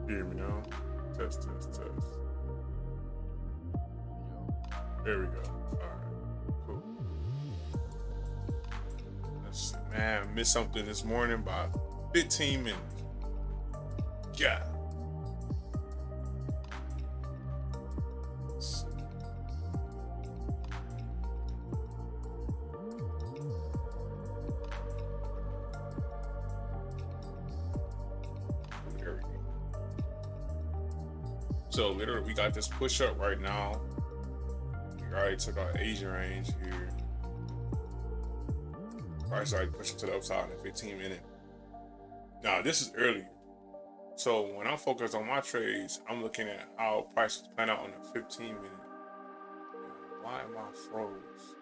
Hear me now? Test. There we go. Alright, cool. Let's see. Man, I missed something this morning by 15 minutes. Yeah. So literally, we got this push up right now. We already took our Asian range here. Price already pushing to the upside in the 15 minute. Now this is early. So when I'm focused on my trades, I'm looking at how prices plan out on the 15 minute. Why am I froze?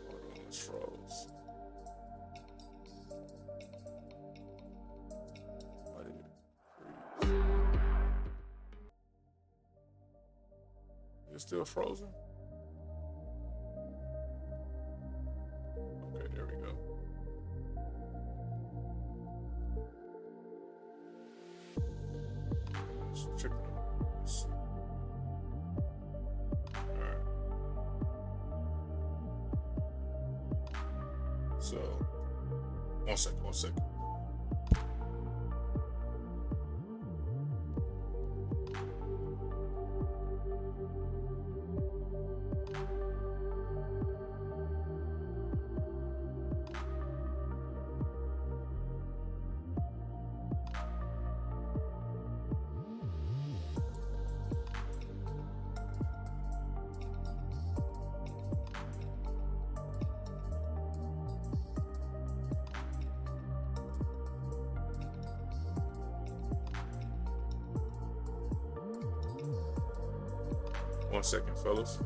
Hold on, it's froze. Why did it freeze? It's still frozen? Okay, there we go. It's tripping. Let's see. Alright. So, one second. One second, fellas.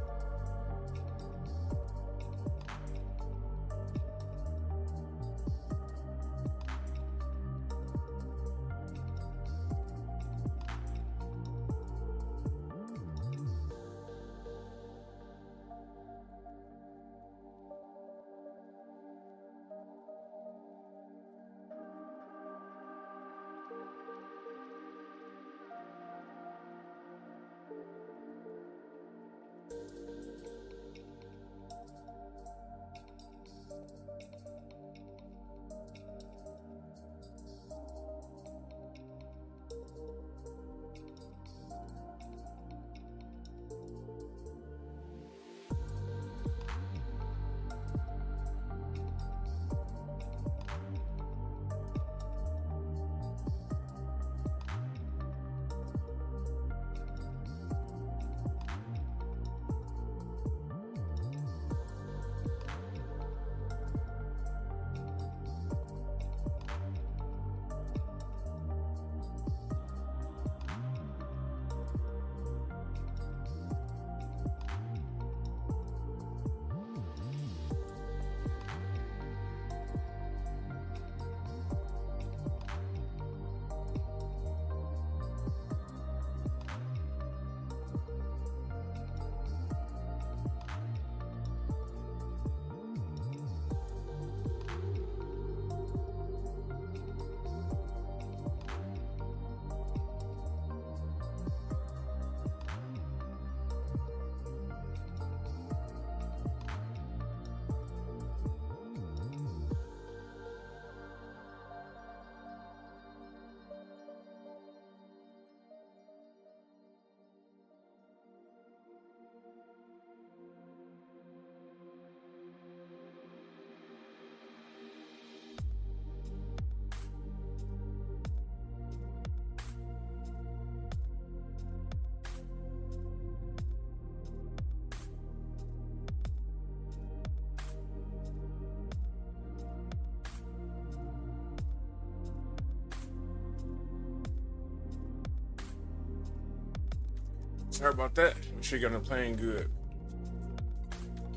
Sorry about that. Make sure you're gonna playing good.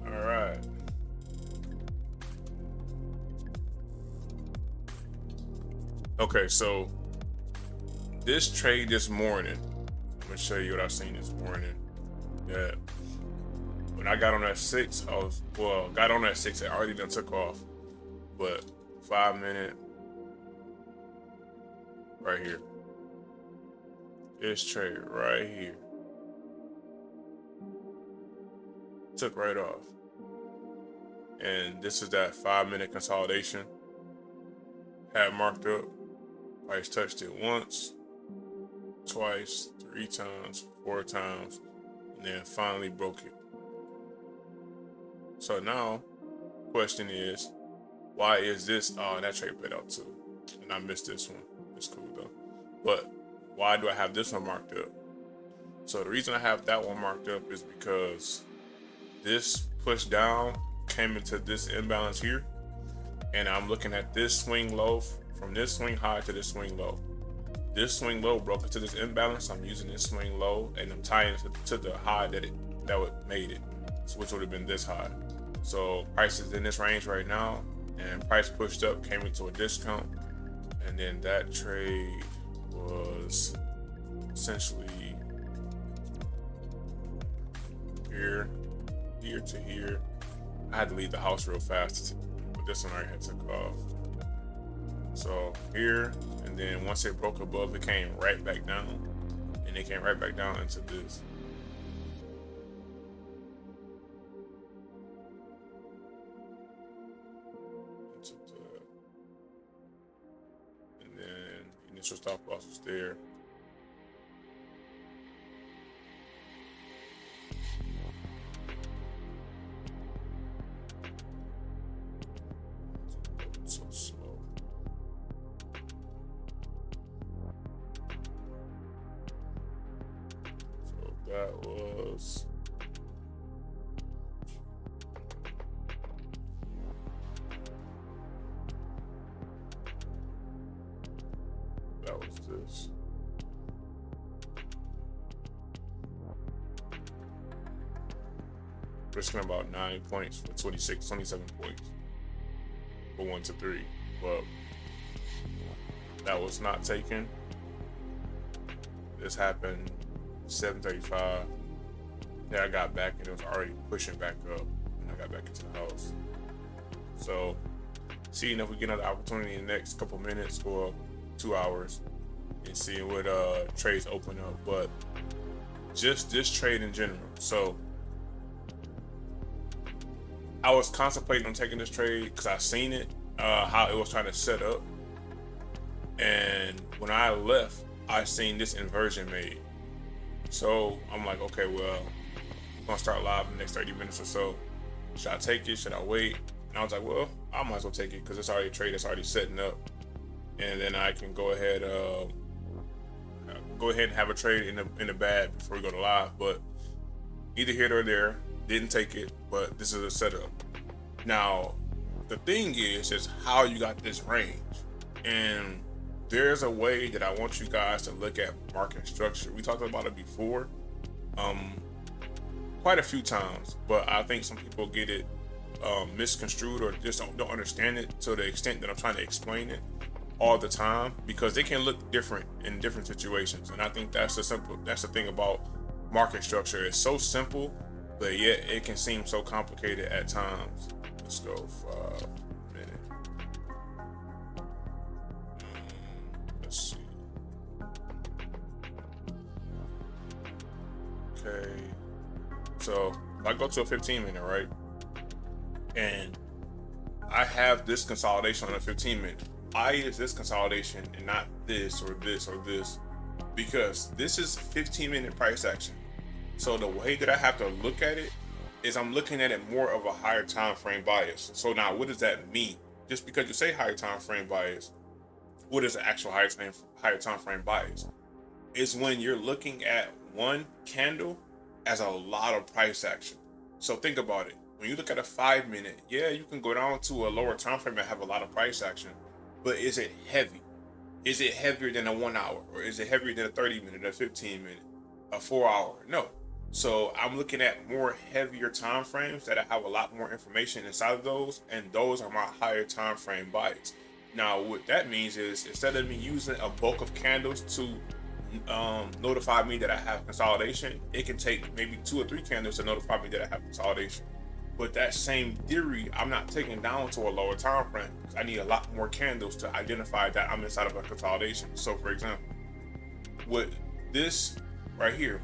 All right. Okay, so this trade this morning, I'm gonna show you what I seen this morning. Yeah. When I got on at 6, got on at 6, I already done took off. But 5 minute right here. This trade right here. Took right off. And this is that 5 minute consolidation. Had marked up. Price touched it once, twice, 3 times, 4 times, and then finally broke it. So now, question is, why is this? Oh, that trade played out too, and I missed this one. It's cool though. But why do I have this one marked up? So the reason I have that one marked up is because this push down came into this imbalance here, and I'm looking at this swing low from this swing high to this swing low. This swing low broke into this imbalance. I'm using this swing low, and I'm tying it to the high that would made it, which would have been this high. So price is in this range right now, and price pushed up, came into a discount, and then that trade was essentially here to here. I had to leave the house real fast, but this one already had took off. So here, and then once it broke above, it came right back down, and it came right back down into this. And then initial stop loss was there. So slow. So that was this. Risking about 9 points for 27 points for 1 to 3. Well, that was not taken. This happened 7:35. Then I got back and it was already pushing back up, and I got back into the house. So, seeing if we get another opportunity in the next couple minutes or 2 hours, and seeing what trades open up. But just this trade in general. So I was contemplating on taking this trade because I seen it, how it was trying to set up, and when I left, I seen this inversion made. So I'm like, okay, well, I'm gonna start live in the next 30 minutes or so. Should I take it? Should I wait? And I was like, well, I might as well take it because it's already a trade that's already setting up, and then I can go ahead and have a trade in the bag before we go to live. But either here or there, didn't take it, but this is a setup. Now, the thing is how you got this range. And there's a way that I want you guys to look at market structure. We talked about it before, quite a few times, but I think some people get it misconstrued or just don't understand it to the extent that I'm trying to explain it all the time, because they can look different in different situations. And I think that's the thing about market structure. It's so simple, but yet it can seem so complicated at times. Let's go 5 minutes. Let's see. Okay. So if I go to a 15 minute, right? And I have this consolidation on a 15 minute. I use this consolidation and not this or this or this, because this is 15 minute price action. So the way that I have to look at it is I'm looking at it more of a higher time frame bias. So now what does that mean? Just because you say higher time frame bias, what is the actual higher time frame bias? It's when you're looking at one candle as a lot of price action. So think about it. When you look at a 5 minute, yeah, you can go down to a lower time frame and have a lot of price action. But is it heavy? Is it heavier than a 1 hour? Or is it heavier than a 30 minute or 15 minute? a 4 hour? No. So I'm looking at more heavier time frames that I have a lot more information inside of those, and those are my higher time frame buys. Now, what that means is instead of me using a bulk of candles to notify me that I have consolidation, it can take maybe 2 or 3 candles to notify me that I have consolidation. But that same theory, I'm not taking down to a lower time frame because I need a lot more candles to identify that I'm inside of a consolidation. So, for example, with this right here,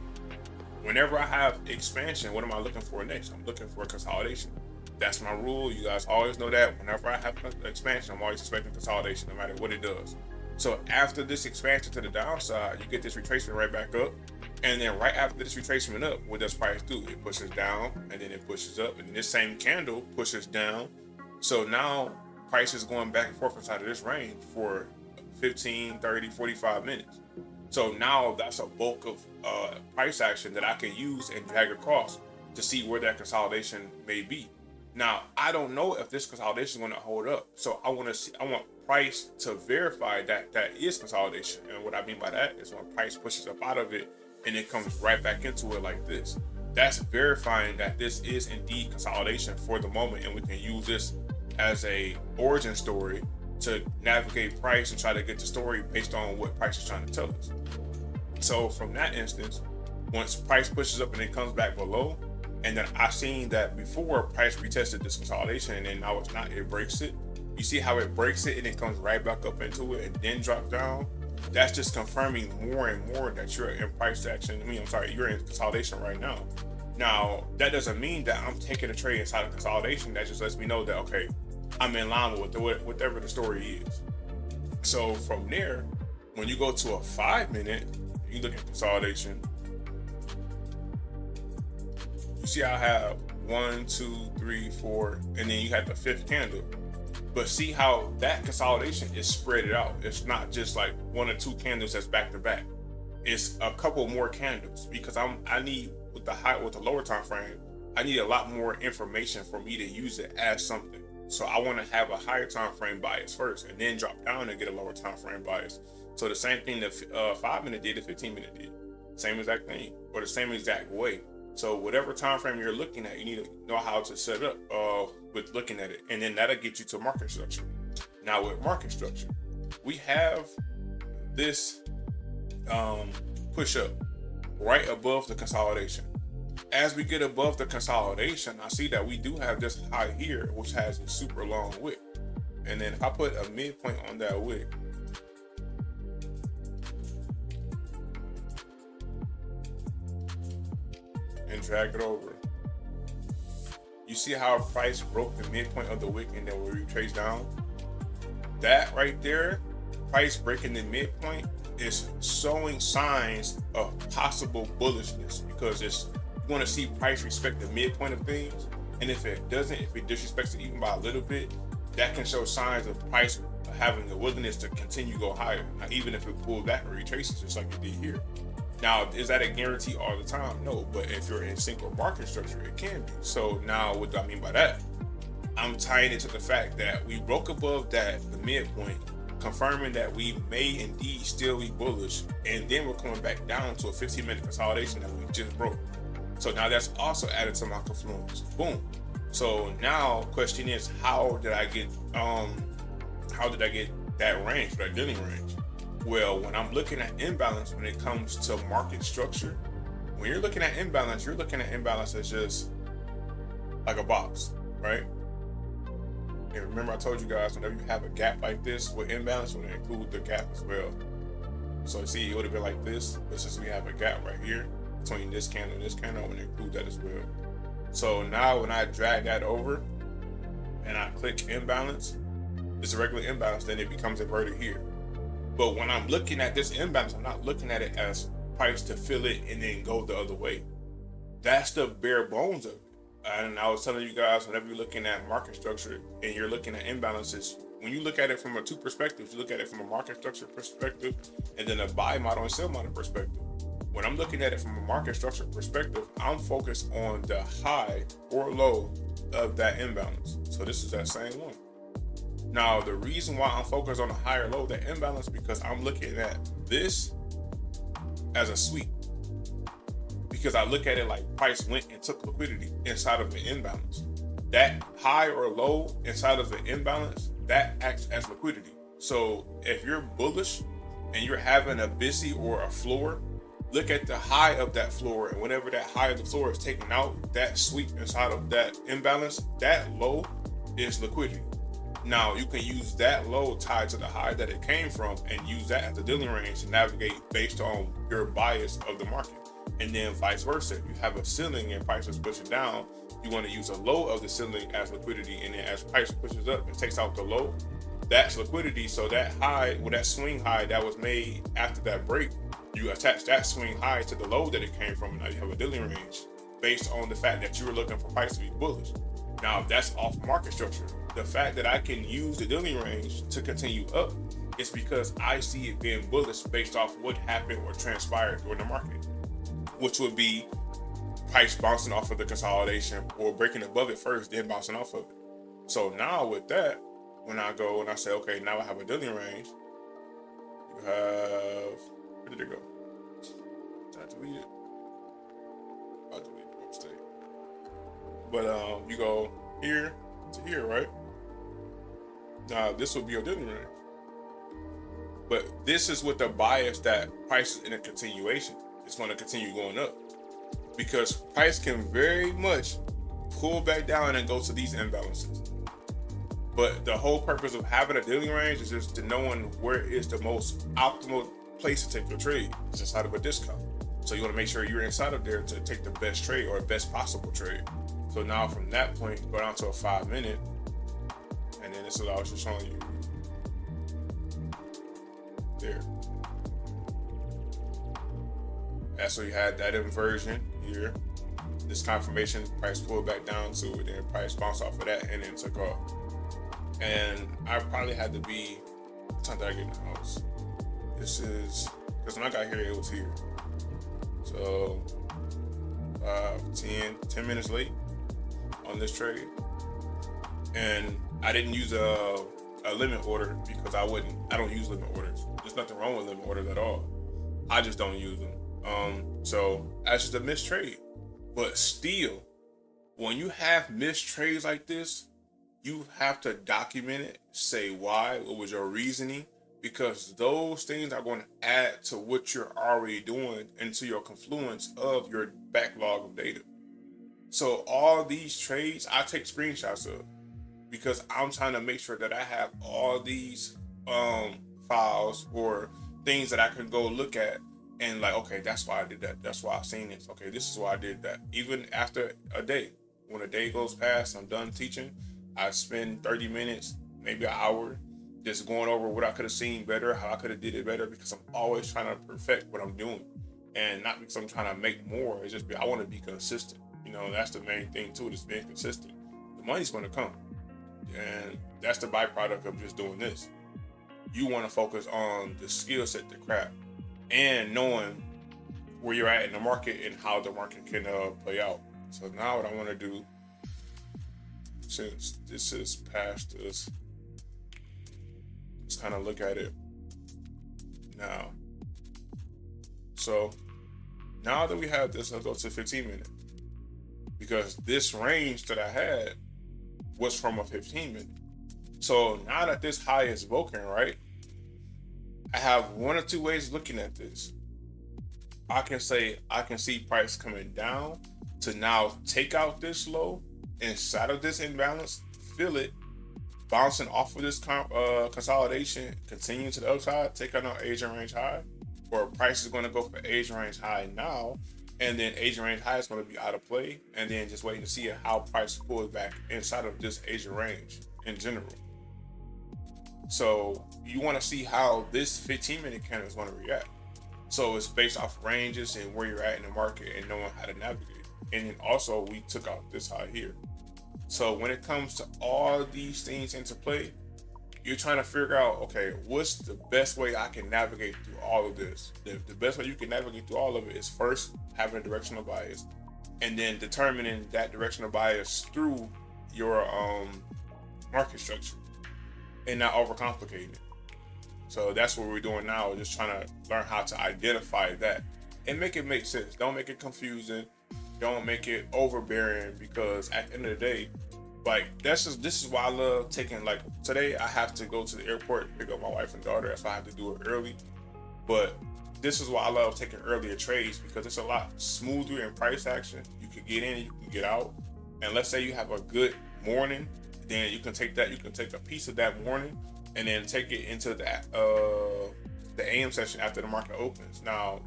whenever I have expansion, what am I looking for next? I'm looking for consolidation. That's my rule. You guys always know that. Whenever I have expansion, I'm always expecting consolidation, no matter what it does. So after this expansion to the downside, you get this retracement right back up. And then right after this retracement up, what does price do? It pushes down, and then it pushes up. And then this same candle pushes down. So now price is going back and forth inside of this range for 15, 30, 45 minutes. So now that's a bulk of price action that I can use and drag across to see where that consolidation may be. Now, I don't know if this consolidation is going to hold up. So I want price to verify that that is consolidation. And what I mean by that is when price pushes up out of it and it comes right back into it like this. That's verifying that this is indeed consolidation for the moment, and we can use this as a origin story to navigate price and try to get the story based on what price is trying to tell us. So from that instance, once price pushes up and it comes back below, and then I seen that before price retested this consolidation and then now it's not, it breaks it. You see how it breaks it and it comes right back up into it and then drops down? That's just confirming more and more that you're in price action. You're in consolidation right now. Now, that doesn't mean that I'm taking a trade inside of consolidation. That just lets me know that, okay, I'm in line with whatever the story is. So from there, when you go to a 5-minute, you look at consolidation. You see I have 1, 2, 3, 4, and then you have the 5th candle. But see how that consolidation is spread out. It's not just like 1 or 2 candles that's back to back. It's a couple more candles because I need with the lower time frame, I need a lot more information for me to use it as something. So I want to have a higher time frame bias first and then drop down and get a lower time frame bias. So the same thing the 5-minute did, the 15-minute did. Same exact thing, or the same exact way. So whatever time frame you're looking at, you need to know how to set up with looking at it, and then that'll get you to market structure. Now with market structure, we have this push up right above the consolidation. As we get above the consolidation, I see that we do have this high here, which has a super long wick. And then if I put a midpoint on that wick, and drag it over, you see how price broke the midpoint of the wick and then we retrace down? That right there, price breaking the midpoint, is showing signs of possible bullishness, because you want to see price respect the midpoint of things. And if it doesn't, if it disrespects it even by a little bit, that can show signs of price having the willingness to continue to go higher. Now, even if it pulls back or retraces just like it did here. Now, is that a guarantee all the time? No, but if you're in sync with market structure, it can be. So now what do I mean by that? I'm tying it to the fact that we broke above the midpoint, confirming that we may indeed still be bullish, and then we're coming back down to a 15-minute consolidation that we just broke. So now that's also added to my confluence. Boom. So now question is, how did I get that range, that dealing range? Well, when I'm looking at imbalance, when it comes to market structure, when you're looking at imbalance, you're looking at imbalance as just like a box, right? And remember, I told you guys, whenever you have a gap like this with imbalance, we're going to include the gap as well. So see, it would have been like this, but since we have a gap right here between this candle and this candle, I'm going to include that as well. So now when I drag that over and I click imbalance, it's a regular imbalance, then it becomes inverted here. But when I'm looking at this imbalance, I'm not looking at it as price to fill it and then go the other way. That's the bare bones of it. And I was telling you guys, whenever you're looking at market structure and you're looking at imbalances, when you look at it from two perspectives, you look at it from a market structure perspective and then a buy model and sell model perspective. When I'm looking at it from a market structure perspective, I'm focused on the high or low of that imbalance. So this is that same one. Now, the reason why I'm focused on the high or low of that imbalance, because I'm looking at this as a sweep. because I look at it like price went and took liquidity inside of an imbalance. That high or low inside of an imbalance, that acts as liquidity. So if you're bullish and you're having a busy or a floor, look at the high of that floor, and whenever that high of the floor is taken out, that sweep inside of that imbalance, that low is liquidity. Now you can use that low tied to the high that it came from and use that as a dealing range to navigate based on your bias of the market. And then vice versa, if you have a ceiling and price is pushing down, you want to use a low of the ceiling as liquidity, and then as price pushes up and takes out the low, that's liquidity. So that high, well, that swing high that was made after that break, you attach that swing high to the low that it came from, and now you have a dealing range based on the fact that you were looking for price to be bullish. Now, if that's off market structure, the fact that I can use the dealing range to continue up is because I see it being bullish based off what happened or transpired during the market, which would be price bouncing off of the consolidation or breaking above it first, then bouncing off of it. So now with that, when I go and I say, okay, now I have a dealing range, you have, where did it go? Did I delete it? I deleted it, mistake. But you go here to here, right? Now this will be your dealing range. But this is with the bias that price is in a continuation. It's going to continue going up because price can very much pull back down and go to these imbalances. But the whole purpose of having a dealing range is just to knowing where is the most optimal place to take your trade. It's inside of a discount. So you want to make sure you're inside of there to take the best trade or best possible trade. So now from that point, go down to a 5 minute, and then this allows you showing you there. And so you had that inversion here, this confirmation, price pulled back down to it, then price bounced off of that and then took off. And I probably had to be, what time did I get in the house? This is, because when I got here, it was here. So 10 minutes late on this trade. And I didn't use a limit order because I don't use limit orders. There's nothing wrong with limit orders at all. I just don't use them. So that's just a missed trade. But still, when you have missed trades like this, you have to document it, say why, what was your reasoning, because those things are going to add to what you're already doing and to your confluence of your backlog of data. So all these trades, I take screenshots of because I'm trying to make sure that I have all these files or things that I can go look at and like, okay, that's why I did that. That's why I seen this. Okay, this is why I did that. Even after a day, when a day goes past, I'm done teaching, I spend 30 minutes, maybe an hour, just going over what I could have seen better, how I could have did it better, because I'm always trying to perfect what I'm doing. And not because I'm trying to make more, it's just I want to be consistent. You know, that's the main thing too, just being consistent. The money's going to come. And that's the byproduct of just doing this. You want to focus on the skill set, the craft, and knowing where you're at in the market and how the market can play out. So now what I want to do, since this is past this, let's kind of look at it now. So now that we have this, let's go to 15 minute. Because this range that I had was from a 15 minute. So now that this high is broken, right? I have one or two ways of looking at this. I can say I can see price coming down to now take out this low inside of this imbalance, fill it, bouncing off of this consolidation, continue to the upside, take out our Asian range high, or price is going to go for Asian range high now, and then Asian range high is going to be out of play, and then just waiting to see how price pulls back inside of this Asian range in general. So you want to see how this 15-minute candle is going to react. So it's based off ranges and where you're at in the market and knowing how to navigate. And then also we took out this high here. So when it comes to all these things into play, you're trying to figure out, okay, what's the best way I can navigate through all of this? The best way you can navigate through all of it is first having a directional bias, and then determining that directional bias through your market structure and not overcomplicating it. So that's what we're doing now, just trying to learn how to identify that. and make it make sense. Don't make it confusing. Don't make it overbearing, because at the end of the day, like this is why I love taking, like today I have to go to the airport to pick up my wife and daughter. That's why I have to do it early. But this is why I love taking earlier trades, because it's a lot smoother in price action. You can get in, you can get out. And let's say you have a good morning, then you can take a piece of that morning and then take it into the AM session after the market opens. Now,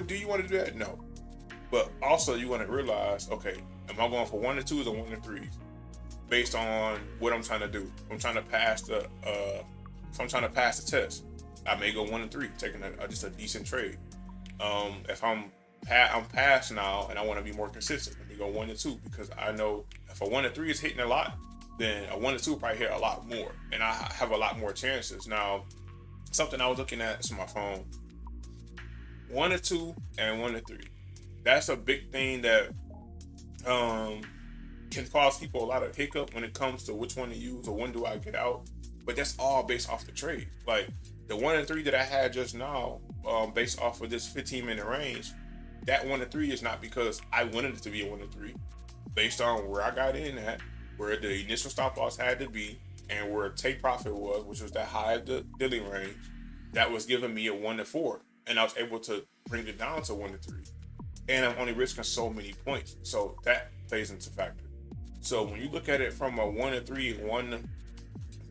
do you want to do that? No. But also you want to realize, okay, am I going for 1 or 2s or 1 and 3s? Based on what I'm trying to do. If I'm trying to pass the test, I may go 1 and 3, taking just a decent trade. If I'm past now and I want to be more consistent, let me go 1 and 2, because I know if a 1 and 3 is hitting a lot, then a 1 and 2 will probably hit a lot more, and I have a lot more chances. Now, something I was looking at is my phone. 1 and 2 and 1 and 3. That's a big thing that can cause people a lot of hiccup when it comes to which one to use or when do I get out. But that's all based off the trade. Like the 1 and 3 that I had just now, based off of this 15-minute range, that 1 and 3 is not because I wanted it to be a 1 and 3. Based on where I got in at, where the initial stop loss had to be, and where take profit was, which was that high of the daily range, that was giving me a 1 and 4, and I was able to bring it down to 1 and 3. And I'm only risking so many points, so that plays into factor. So when you look at it from a 1 and 3, 1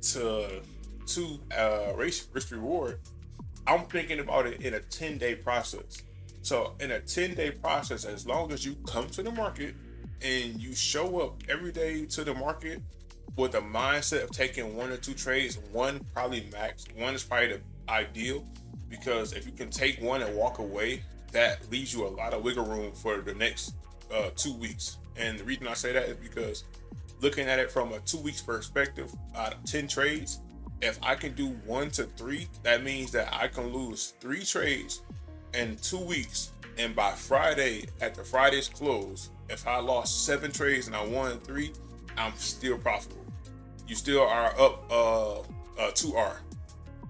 to 2 risk reward, I'm thinking about it in a 10-day process. So in a 10-day process, as long as you come to the market and you show up every day to the market with a mindset of taking 1 or 2 trades, 1 probably max, 1 is probably the ideal, because if you can take 1 and walk away, that leaves you a lot of wiggle room for the next 2 weeks. And the reason I say that is because looking at it from a 2 weeks perspective, out of 10 trades, if I can do 1 to 3, that means that I can lose 3 trades in 2 weeks. And by Friday, at the Friday's close, if I lost 7 trades and I won 3, I'm still profitable. You still are up 2R.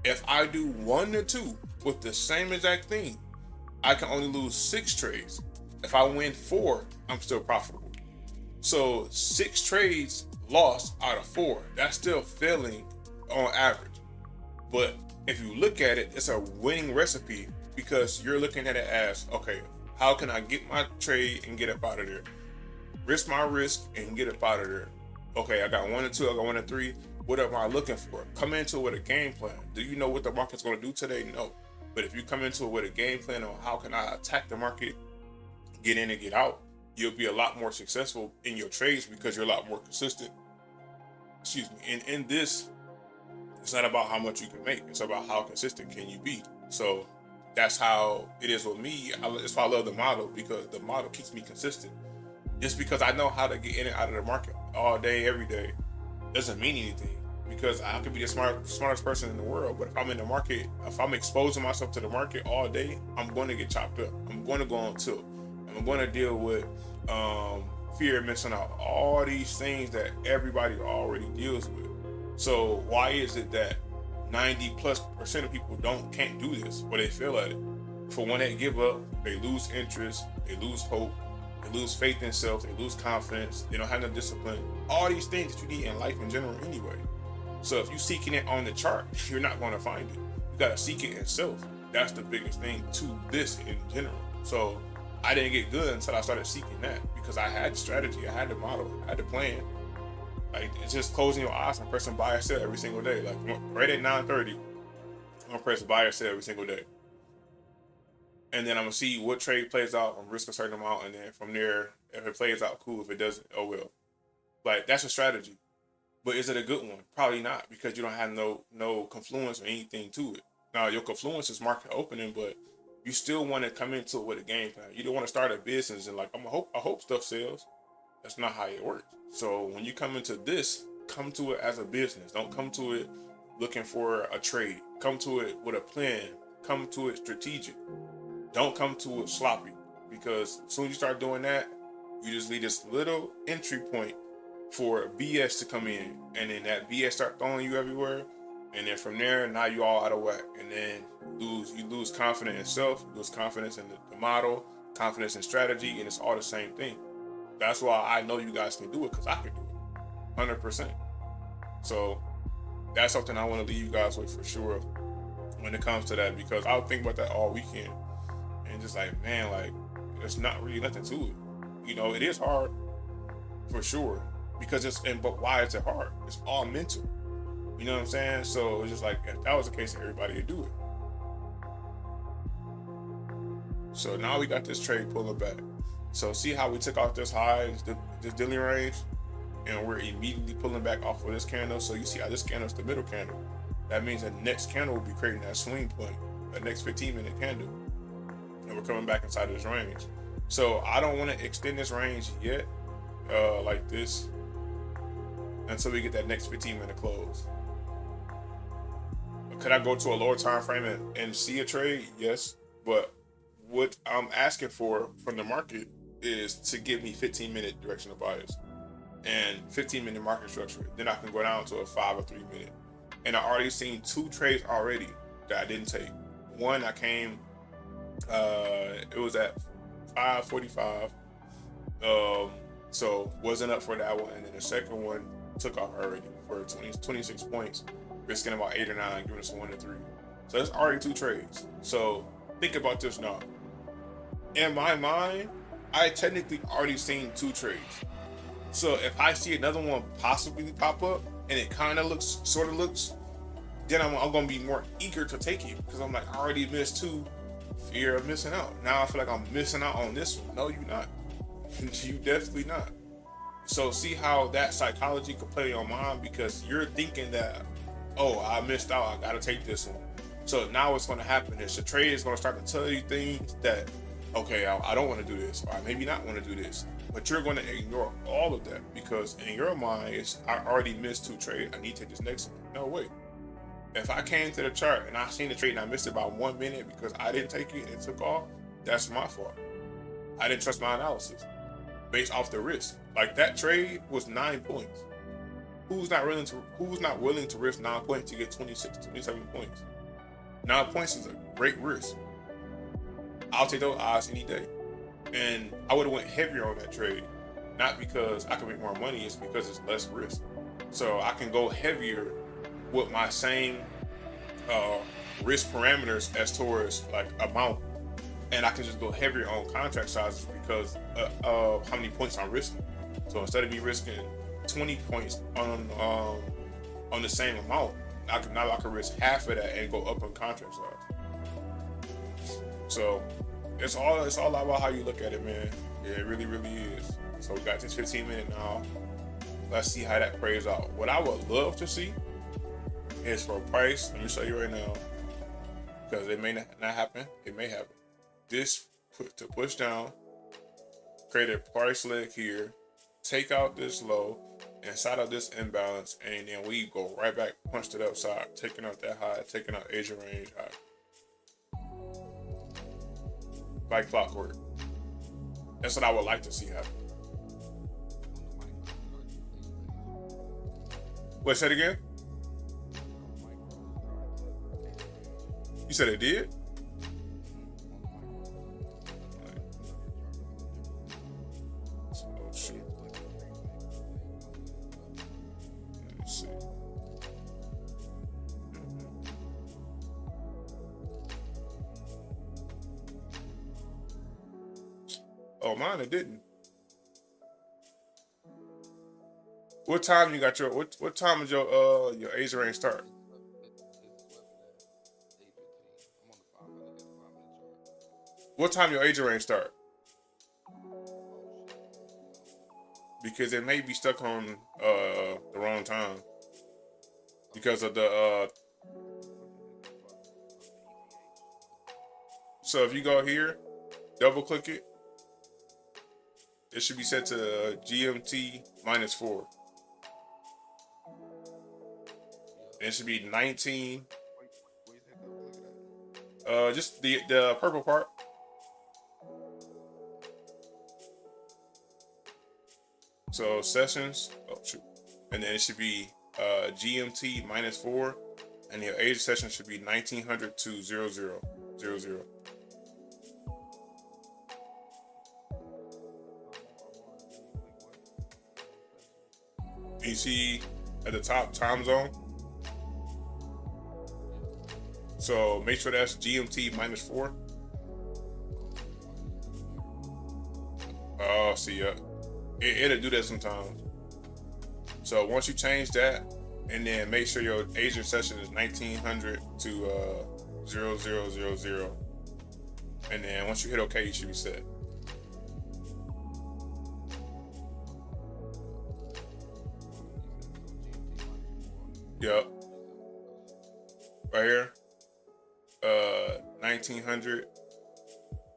If I do 1 to 2 with the same exact thing, I can only lose 6 trades. If I win 4, I'm still profitable. So 6 trades lost out of 4, that's still failing on average. But if you look at it, it's a winning recipe, because you're looking at it as, okay, how can I get my trade and get up out of there? Risk my risk and get up out of there. Okay, I got 1 and 2, I got 1 and 3. What am I looking for? Come into it with a game plan. Do you know what the market's going to do today? No. But if you come into it with a game plan on how can I attack the market, get in and get out, you'll be a lot more successful in your trades because you're a lot more consistent. Excuse me. And in this, it's not about how much you can make. It's about how consistent can you be. So that's how it is with me. That's why I love the model, because the model keeps me consistent. Just because I know how to get in and out of the market all day, every day, doesn't mean anything. Because I could be the smartest person in the world, but if I'm in the market, if I'm exposing myself to the market all day, I'm going to get chopped up. I'm going to go on tilt. I'm going to deal with fear of missing out. All these things that everybody already deals with. So why is it that 90+% of people can't do this, or they fail at it? For when they give up, they lose interest, they lose hope, they lose faith in self, they lose confidence, they don't have no discipline. All these things that you need in life in general anyway. So if you're seeking it on the chart, you're not going to find it. You got to seek it in self. That's the biggest thing to this in general. So I didn't get good until I started seeking that, because I had the strategy, I had the model, I had the plan. Like, it's just closing your eyes and pressing buy or sell every single day. Like right at 9:30, I'm gonna press buy or sell every single day. And then I'm gonna see what trade plays out and risk a certain amount, and then from there, if it plays out, cool. If it doesn't, oh well. Like, that's a strategy. But is it a good one? Probably not, because you don't have no confluence or anything to it. Now, your confluence is market opening, but you still want to come into it with a game plan. You don't want to start a business and like, I hope stuff sells. That's not how it works. So when you come into this, come to it as a business. Don't come to it looking for a trade. Come to it with a plan. Come to it strategic. Don't come to it sloppy, because as soon as you start doing that, you just leave this little entry point for BS to come in, and then that BS start throwing you everywhere. And then from there, now you all out of whack. And then you lose confidence in self, you lose confidence in the model, confidence in strategy, and it's all the same thing. That's why I know you guys can do it, because I can do it 100%. So that's something I want to leave you guys with for sure when it comes to that, because I'll think about that all weekend and just like, man, like, there's not really nothing to it. You know, it is hard for sure, because but why is it hard? It's all mental. You know what I'm saying? So it's just like, if that was the case, everybody would do it. So now we got this trade pulling back. So see how we took off this high, this dealing range, and we're immediately pulling back off of this candle. So you see how this candle is the middle candle. That means the next candle will be creating that swing point, that next 15-minute candle. And we're coming back inside of this range. So I don't want to extend this range yet, like this, until we get that next 15-minute close. Could I go to a lower time frame and see a trade? Yes. But what I'm asking for from the market is to give me 15-minute directional bias and 15-minute market structure. Then I can go down to a 5 or 3 minute. And I already seen 2 trades already that I didn't take. One, I came, it was at 5:45. So wasn't up for that one. And then the second one took off already for 26 points, risking about 8 or 9, giving us a 1 to 3. So that's already 2 trades. So think about this now. In my mind, I technically already seen 2 trades. So if I see another one possibly pop up and it kind of sort of looks, then I'm going to be more eager to take it, because I'm like, I already missed 2. Fear of missing out. Now I feel like I'm missing out on this one. No, you're not. You definitely not. So see how that psychology could play on mine, because you're thinking that, oh, I missed out, I gotta take this one. So now what's going to happen is the trade is going to start to tell you things that, okay, I don't want to do this, or I maybe not want to do this, but you're going to ignore all of that, because in your mind it's, I already missed 2 trades, I need to take this next one. No, wait. If I came to the chart and I seen the trade and I missed it by 1 minute because I didn't take it and it took off, that's my fault. I didn't trust my analysis based off the risk. Like, that trade was 9 points. Who's not willing to risk 9 points to get 26, 27 points? 9 points is a great risk. I'll take those odds any day. And I would have went heavier on that trade, not because I can make more money, it's because it's less risk. So I can go heavier with my same risk parameters as towards like amount, and I can just go heavier on contract sizes because of how many points I'm risking. So instead of me risking 20 points on the same amount, I can risk half of that and go up on contract size. So it's all about how you look at it, man. Yeah, it really, really is. So we got this 15-minute now. Let's see how that plays out. What I would love to see is for a price. Let me show you right now, because it may not happen. It may happen. This to push down, create a price leg here, take out this low, inside of this imbalance, and then we go right back, punch to the upside, taking out that high, taking out Asia range high, like clockwork. That's what I would like to see happen. Wait, say it again. You said it did? Oh, shoot. Let me see. Oh, mine it didn't. What time you got your what time is your Asia range start? What time your Asia range start? Because it may be stuck on the wrong time because of the so if you go here, double click it, it should be set to GMT -4. And it should be 19. Just the purple part. So sessions, oh shoot, and then it should be GMT -4, and your Asia session should be 1900 to 0000. You see at the top time zone. So make sure that's GMT -4. Oh, see, yeah. It'll do that sometimes. So once you change that, and then make sure your Asian session is 1900 to 0000, and then once you hit OK, you should be set. Yep. Right here. 1900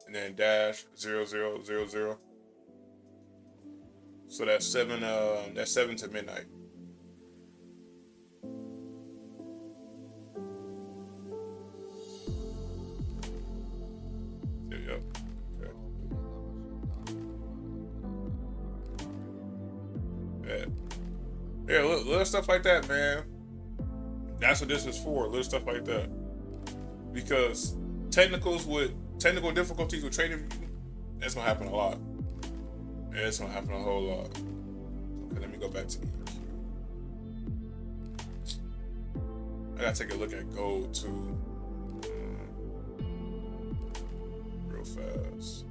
and then -0000. So that's 7 to midnight. Yep. Okay. Yeah, little stuff like that, man. That's what this is for. Little stuff like that. Because technical difficulties with trading, that's gonna happen a lot. Yeah, it's gonna happen a whole lot. Okay, let me go back to the EQ. I gotta take a look at gold too, real fast.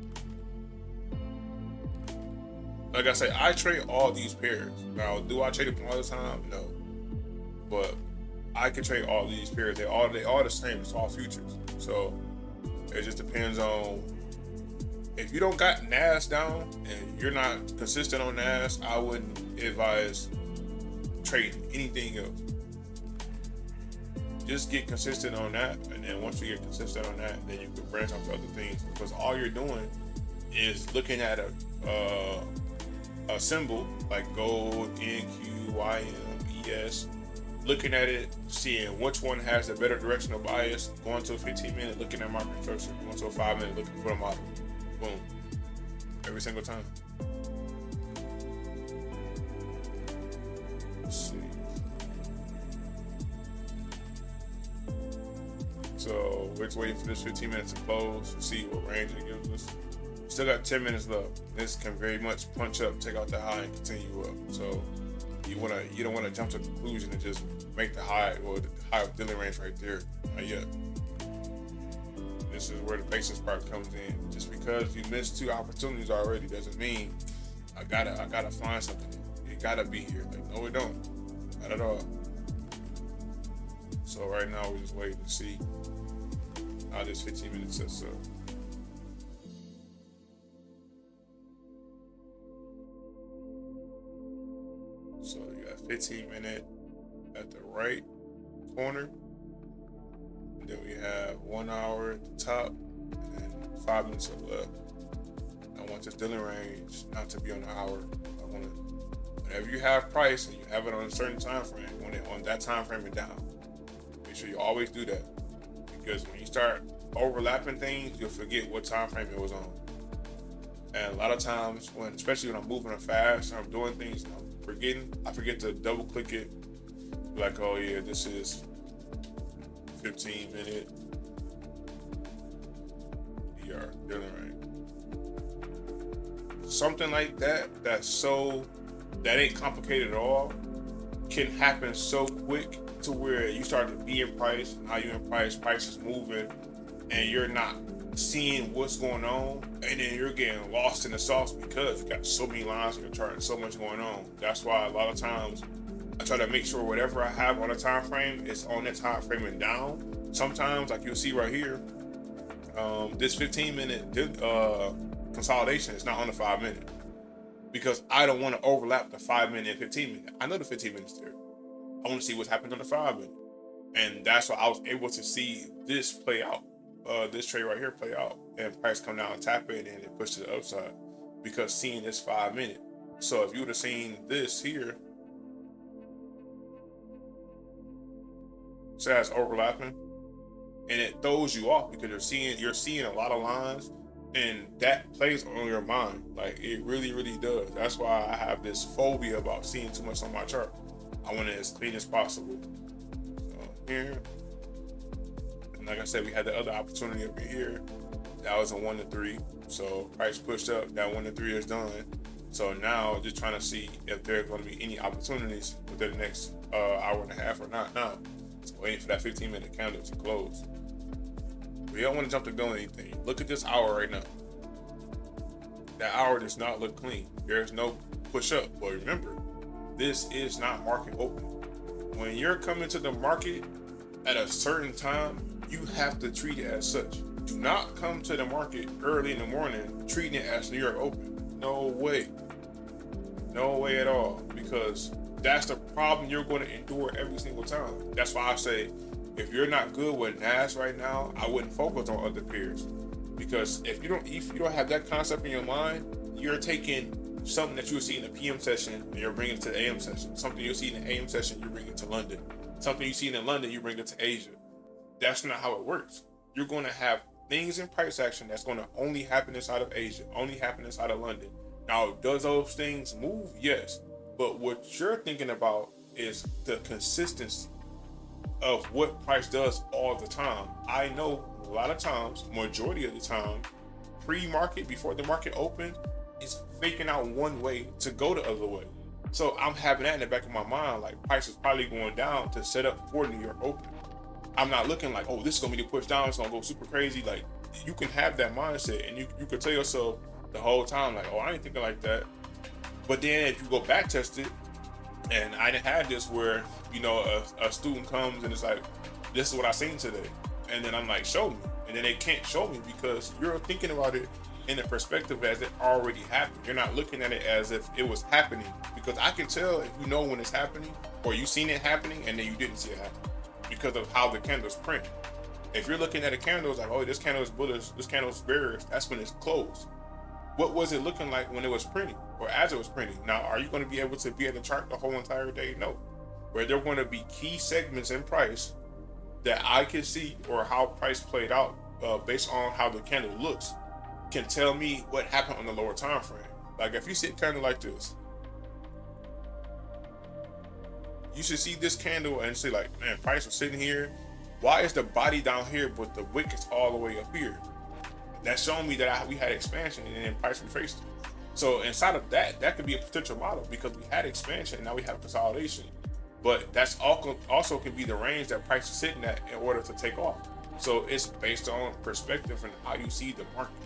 Like I say, I trade all these pairs. Now, do I trade them all the time? No, but I can trade all these pairs. They all the same. It's all futures. So it just depends on. If you don't got NAS down and you're not consistent on NAS, I wouldn't advise trading anything else. Just get consistent on that, and then once you get consistent on that, then you can branch out to other things. Because all you're doing is looking at a symbol like gold, NQ, YM, ES, looking at it, seeing which one has a better directional bias, going to a 15-minute, looking at market structure, going to a 5-minute, looking for a model. Boom. Every single time. Let's see. So we're just waiting for this 15 minutes to close, see what range it gives us. Still got 10 minutes left. This can very much punch up, take out the high, and continue up. So you don't wanna jump to the conclusion and just make the high or the high dealing range right there. Not yet. This is where the basis part comes in. Just because you missed 2 opportunities already doesn't mean I gotta find something. It gotta be here. Like, no, it don't. Not at all. So right now we're just waiting to see how this 15 minutes sets up. So you got 15-minute at the right corner. And then we have 1 hour at the top and 5 minutes to the left. I want this dealing range not to be on the hour. I want it, whenever you have price and you have it on a certain time frame, you want it on that time frame and down. Make sure you always do that. Because when you start overlapping things, you'll forget what time frame it was on. And a lot of times especially when I'm moving fast and I'm doing things, I forget to double click it. Like, oh yeah, this is 15-minute DR dealing range. Something like that that ain't complicated at all can happen so quick to where you start to be in price. Now you're in price is moving, and you're not seeing what's going on, and then you're getting lost in the sauce because you got so many lines in your chart and so much going on. That's why a lot of times I try to make sure whatever I have on a time frame is on that time frame and down. Sometimes, like you'll see right here, this 15-minute consolidation is not on the 5-minute because I don't want to overlap the 5-minute and 15-minute. I know the 15 minutes there. I want to see what's happening on the 5-minute, and that's why I was able to see this play out. This trade right here play out, and price come down and tap it, and it push to the upside because seeing this 5-minute. So if you would have seen this here, so that's overlapping, and it throws you off because you're seeing a lot of lines, and that plays on your mind. Like, it really, really does. That's why I have this phobia about seeing too much on my chart. I want it as clean as possible. So here. And like I said, we had the other opportunity over here. That was a 1 to 3. So price pushed up. That 1 to 3 is done. So now just trying to see if there's going to be any opportunities within the next hour and a half or not. Now, so waiting for that 15-minute candle to close. We don't want to jump the gun or anything. Look at this hour right now. That hour does not look clean. There's no push up. But remember, this is not market open. When you're coming to the market at a certain time, you have to treat it as such. Do not come to the market early in the morning treating it as New York open. No way. No way at all. Because that's the problem you're going to endure every single time. That's why I say, if you're not good with NAS right now, I wouldn't focus on other peers. Because if you don't have that concept in your mind, you're taking something that you would see in the PM session and you're bringing it to the AM session. Something you'll see in the AM session, you bring it to London. Something you see in London, you bring it to Asia. That's not how it works. You're going to have things in price action that's going to only happen inside of Asia, only happen inside of London. Now, does those things move? Yes. But what you're thinking about is the consistency of what price does all the time. I know a lot of times, majority of the time, pre-market, before the market opened, is faking out one way to go the other way. So I'm having that in the back of my mind, like price is probably going down to set up for New York Open. I'm not looking like, oh, this is going to be the push down, it's going to go super crazy. Like, you can have that mindset and you can tell yourself the whole time, like, oh, I ain't thinking like that. But then if you go back test it, and I didn't have this where, you know, a student comes and it's like, this is what I seen today. And then I'm like, show me. And then they can't show me because you're thinking about it in the perspective as it already happened. You're not looking at it as if it was happening. Because I can tell if you know when it's happening or you seen it happening and then you didn't see it happen because of how the candles print. If you're looking at a candle, it's like, oh, this candle is bullish, this candle is bearish, that's when it's closed. What was it looking like when it was printing or as it was printing? Now, are you going to be able to be at the chart the whole entire day? No. Where there are going to be key segments in price that I can see or how price played out based on how the candle looks can tell me what happened on the lower time frame. Like if you see a candle like this, you should see this candle and say like, man, price was sitting here. Why is the body down here but the wick is all the way up here? That's showing me that we had expansion and then price retraced it. So inside of that, that could be a potential model because we had expansion and now we have consolidation. But that's also can be the range that price is sitting at in order to take off. So it's based on perspective and how you see the market.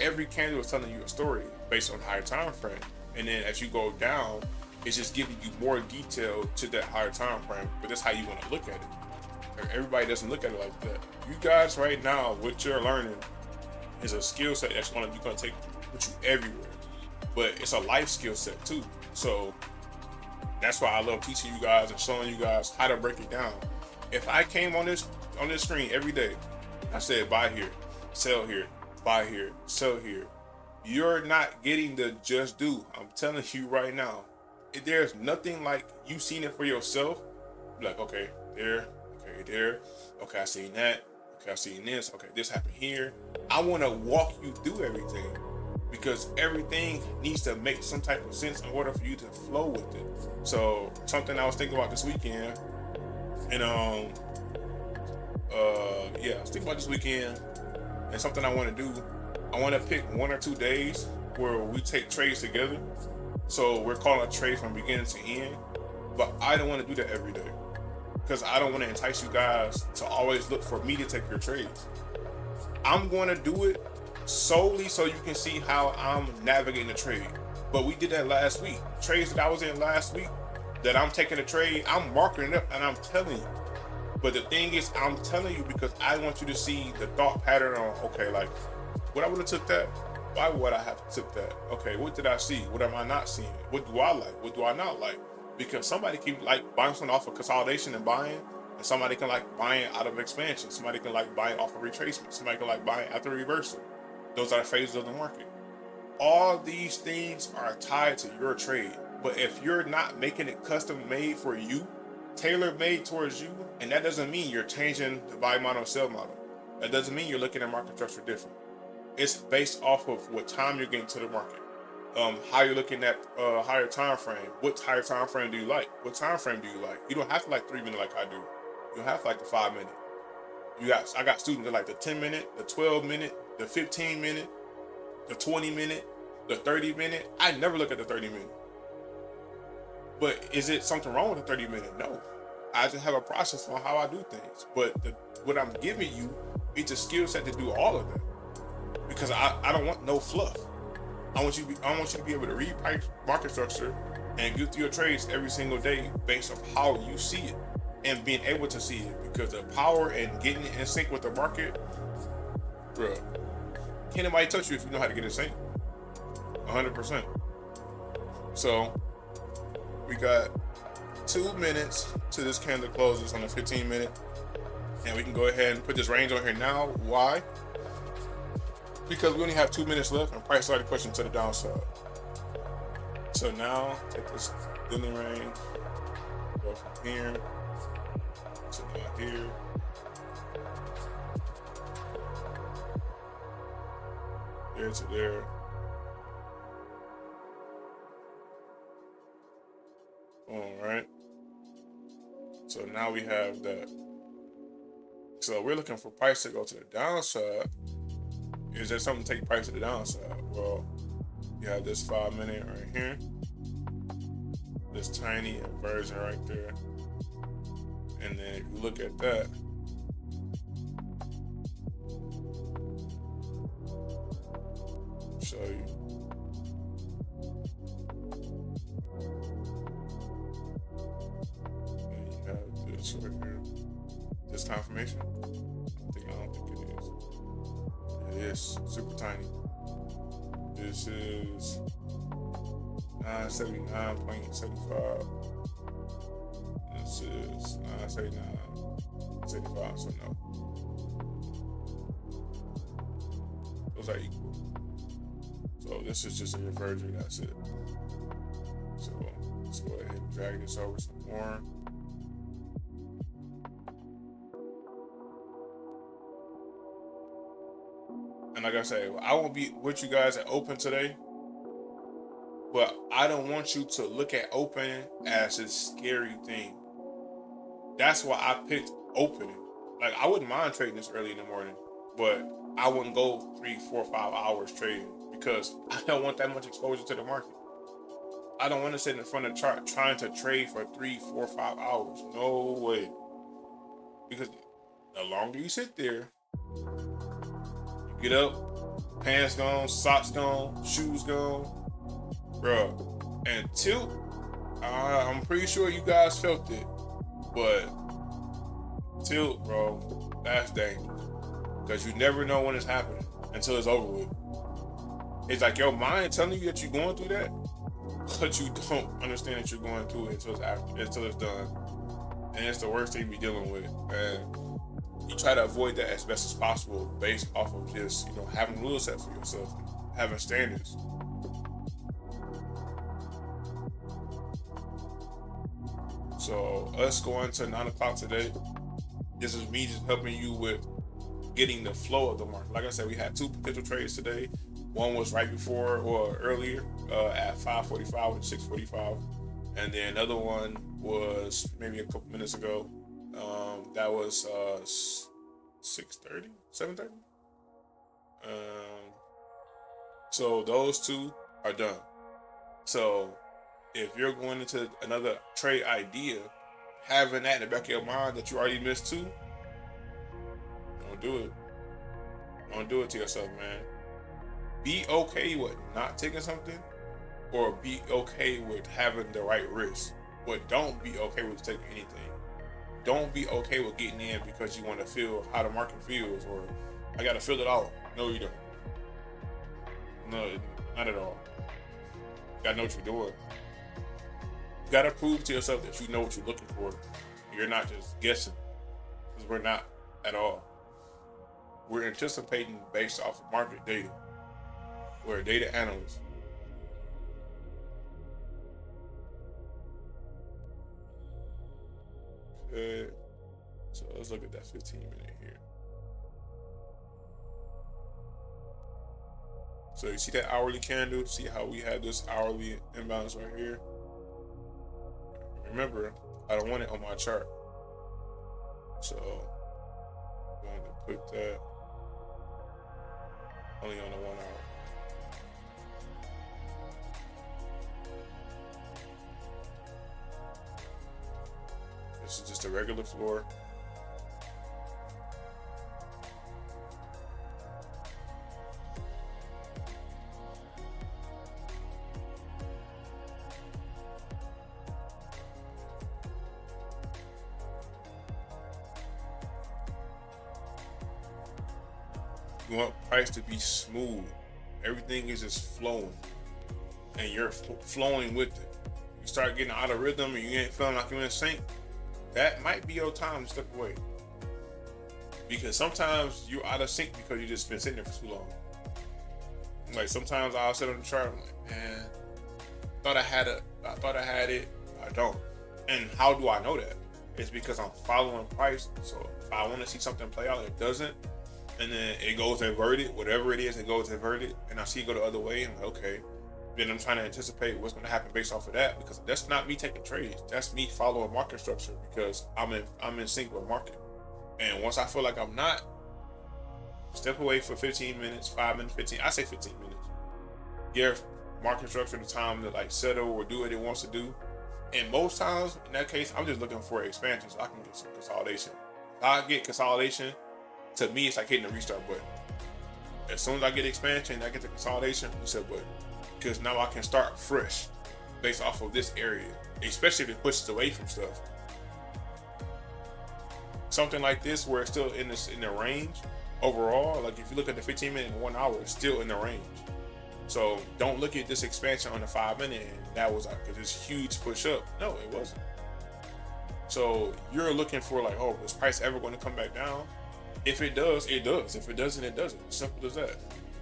Every candle is telling you a story based on higher time frame. And then as you go down, it's just giving you more detail to that higher time frame. But that's how you want to look at it. Everybody doesn't look at it like that. You guys right now, what you're learning is a skill set that's you're gonna take with you everywhere, but it's a life skill set too. So that's why I love teaching you guys and showing you guys how to break it down. If I came on this screen every day, I said buy here, sell here, buy here, sell here, you're not getting the just do. I'm telling you right now, there's nothing like you seen it for yourself. Like okay, there, okay, I seen that. Okay, I've seen this. Okay, this happened here. I want to walk you through everything because everything needs to make some type of sense in order for you to flow with it. So something I was thinking about this weekend, and I was thinking about this weekend, and something I want to do. I want to pick 1 or 2 days where we take trades together. So we're calling a trade from beginning to end, but I don't want to do that every day. Because I don't want to entice you guys to always look for me to take your trades. I'm going to do it solely so you can see how I'm navigating the trade. But we did that last week. Trades that I was in last week, that I'm taking a trade, I'm marking it up and I'm telling you. But the thing is, I'm telling you because I want you to see the thought pattern on, okay, like, would I would have took that? Why would I have took that? Okay, what did I see? What am I not seeing? What do I like? What do I not like? Because somebody can like bouncing off of consolidation and buying, and somebody can like buying out of expansion. Somebody can like buying off of retracement. Somebody can like buying after reversal. Those are the phases of the market. All these things are tied to your trade. But if you're not making it custom made for you, tailor made towards you, and that doesn't mean you're changing the buy model, sell model. That doesn't mean you're looking at market structure different. It's based off of what time you're getting to the market. How you're looking at higher time frame. What higher time frame do you like? What time frame do you like? You don't have to like 3 minute like I do. You have like the 5 minute. I got students that like the 10 minute, the 12 minute, the 15 minute, the 20 minute, the 30 minute. I never look at the 30 minute. But is it something wrong with the 30 minute? No. I just have a process on how I do things. But what I'm giving you is a skill set to do all of that. Because I don't want no fluff. I want you to be able to read market structure and get through your trades every single day based on how you see it and being able to see it. Because the power and getting in sync with the market, bro, can't nobody touch you if you know how to get in sync. 100%. So we got 2 minutes to this candle closes on the 15 minute, and we can go ahead and put this range on here now. Why? Because we only have 2 minutes left and price started pushing to the downside. So now take this daily range, go from here to now here. There to there. All right. So now we have that. So we're looking for price to go to the downside. Is there something to take price to the downside? Well, you have this 5 minute right here. This tiny inversion right there. And then if you look at that, show you. And you have this right here. This confirmation. I don't think it is. It is super tiny. This is 979.75. This is 979.75. So no, those are equal. So this is just a reversion. That's it. So let's go ahead and drag this over some more. And like I say, I won't be with you guys at open today, but I don't want you to look at open as a scary thing. That's why I picked opening. Like, I wouldn't mind trading this early in the morning, but I wouldn't go 3, 4, 5 hours trading because I don't want that much exposure to the market. I don't want to sit in front of the chart trying to trade for 3, 4, 5 hours. No way. Because the longer you sit there, get up, pants gone, socks gone, shoes gone, bro. And tilt, I'm pretty sure you guys felt it, but tilt, bro, that's dangerous because you never know when it's happening until it's over with. It's like your mind telling you that you're going through that, but you don't understand that you're going through it until it's done, and it's the worst thing to be dealing with. And you try to avoid that as best as possible based off of just, having rules set for yourself, having standards. So us going to 9 o'clock today, this is me just helping you with getting the flow of the market. Like I said, we had 2 potential trades today. One was right before or earlier at 5:45 and 6:45. And then another one was maybe a couple minutes ago. That was 6:30, 7:30. So those 2 are done. So if you're going into another trade idea, having that in the back of your mind that you already missed 2, don't do it. Don't do it to yourself, man. Be okay with not taking something, or be okay with having the right risk. But don't be okay with taking anything. Don't be okay with getting in because you want to feel how the market feels, or I got to feel it all. No, you don't. No, not at all. You got to know what you're doing. You got to prove to yourself that you know what you're looking for. You're not just guessing, because we're not at all. We're anticipating based off of market data. We're a data analyst. Okay, so let's look at that 15-minute here. So you see that hourly candle? See how we had this hourly imbalance right here? Remember, I don't want it on my chart. So I'm going to put that only on the 1 hour. This is just a regular floor. You want price to be smooth. Everything is just flowing, and you're flowing with it. You start getting out of rhythm, and you ain't feeling like you're in sync. That might be your time to step away, because sometimes you're out of sync because you just been sitting there for too long. Like sometimes I'll sit on the chart, I'm like, man, I thought I had it, I don't. And how do I know that? It's because I'm following price. So if I want to see something play out, it doesn't. And then it goes inverted, whatever it is, it goes inverted, and I see it go the other way. I'm like, okay. Then I'm trying to anticipate what's going to happen based off of that, because that's not me taking trades. That's me following market structure, because I'm in sync with market. And once I feel like I'm not, step away for 15 minutes, 5 minutes, 15. I say 15 minutes. Give market structure the time to like settle or do what it wants to do. And most times, in that case, I'm just looking for expansion so I can get some consolidation. If I get consolidation, to me, it's like hitting the restart button. As soon as I get expansion, I get the consolidation, reset button. Because now I can start fresh based off of this area, especially if it pushes away from stuff. Something like this where it's still in the range overall, like if you look at the 15 minute and 1 hour, it's still in the range. So don't look at this expansion on the 5 minute and that was like this huge push up. No, it wasn't. So you're looking for like, oh, is price ever going to come back down? If it does, it does. If it doesn't, it doesn't. Simple as that.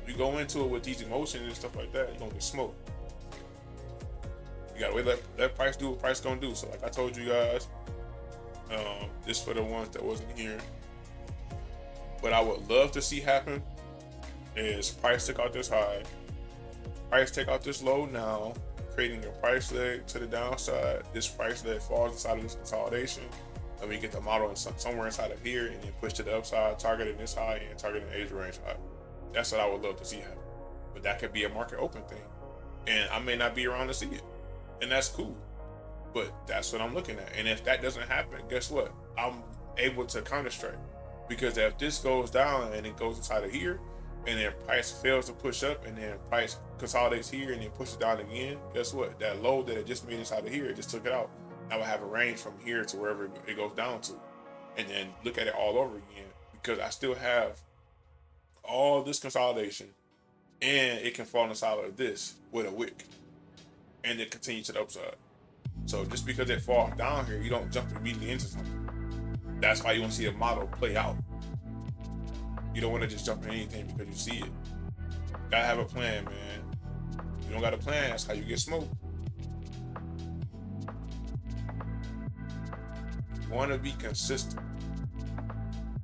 You go into it with these emotions and stuff like that, you're gonna get smoked. You gotta wait, let price do what price gonna do. So like I told you guys, this for the ones that wasn't here. What I would love to see happen is price take out this high, price take out this low now, creating a price leg to the downside. This price leg falls inside of this consolidation. And we get the model somewhere inside of here and then push to the upside, targeting this high and targeting the Asia range high. That's what I would love to see happen. But that could be a market open thing. And I may not be around to see it. And that's cool. But that's what I'm looking at. And if that doesn't happen, guess what? I'm able to counter strike. Because if this goes down and it goes inside of here, and then price fails to push up, and then price consolidates here and then pushes down again, guess what? That low that it just made inside of here, it just took it out. Now I have a range from here to wherever it goes down to. And then look at it all over again. Because I still have all this consolidation, and it can fall inside of this with a wick, and it continues to the upside. So just because it falls down here, you don't jump immediately into something. That's why you want to see a model play out. You don't want to just jump in anything because you see it. Gotta have a plan, man. You don't got a plan, that's how you get smoked. You want to be consistent.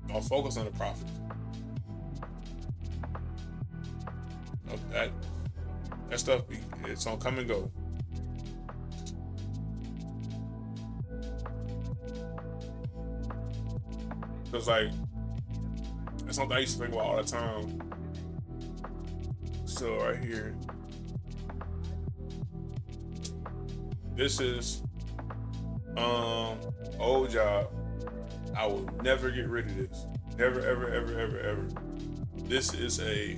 Don't focus on the profits. That stuff, it's on come and go. Cause like, that's something I used to think about all the time. So right here, this is old job. I will never get rid of this. Never, ever, ever, ever, ever. This is a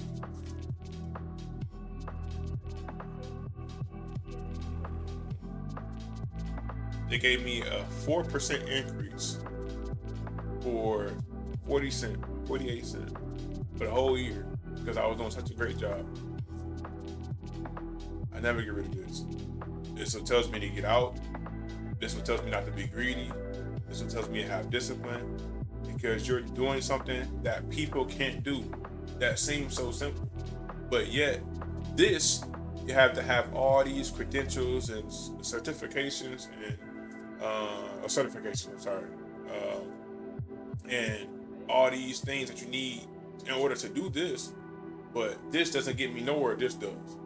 they gave me a 4% increase for 48 cents for the whole year because I was doing such a great job. I never get rid of this. This one tells me to get out. This one tells me not to be greedy. This one tells me to have discipline, because you're doing something that people can't do that seems so simple. But yet, this, you have to have all these credentials and certifications and and all these things that you need in order to do this. But this doesn't get me nowhere, this does.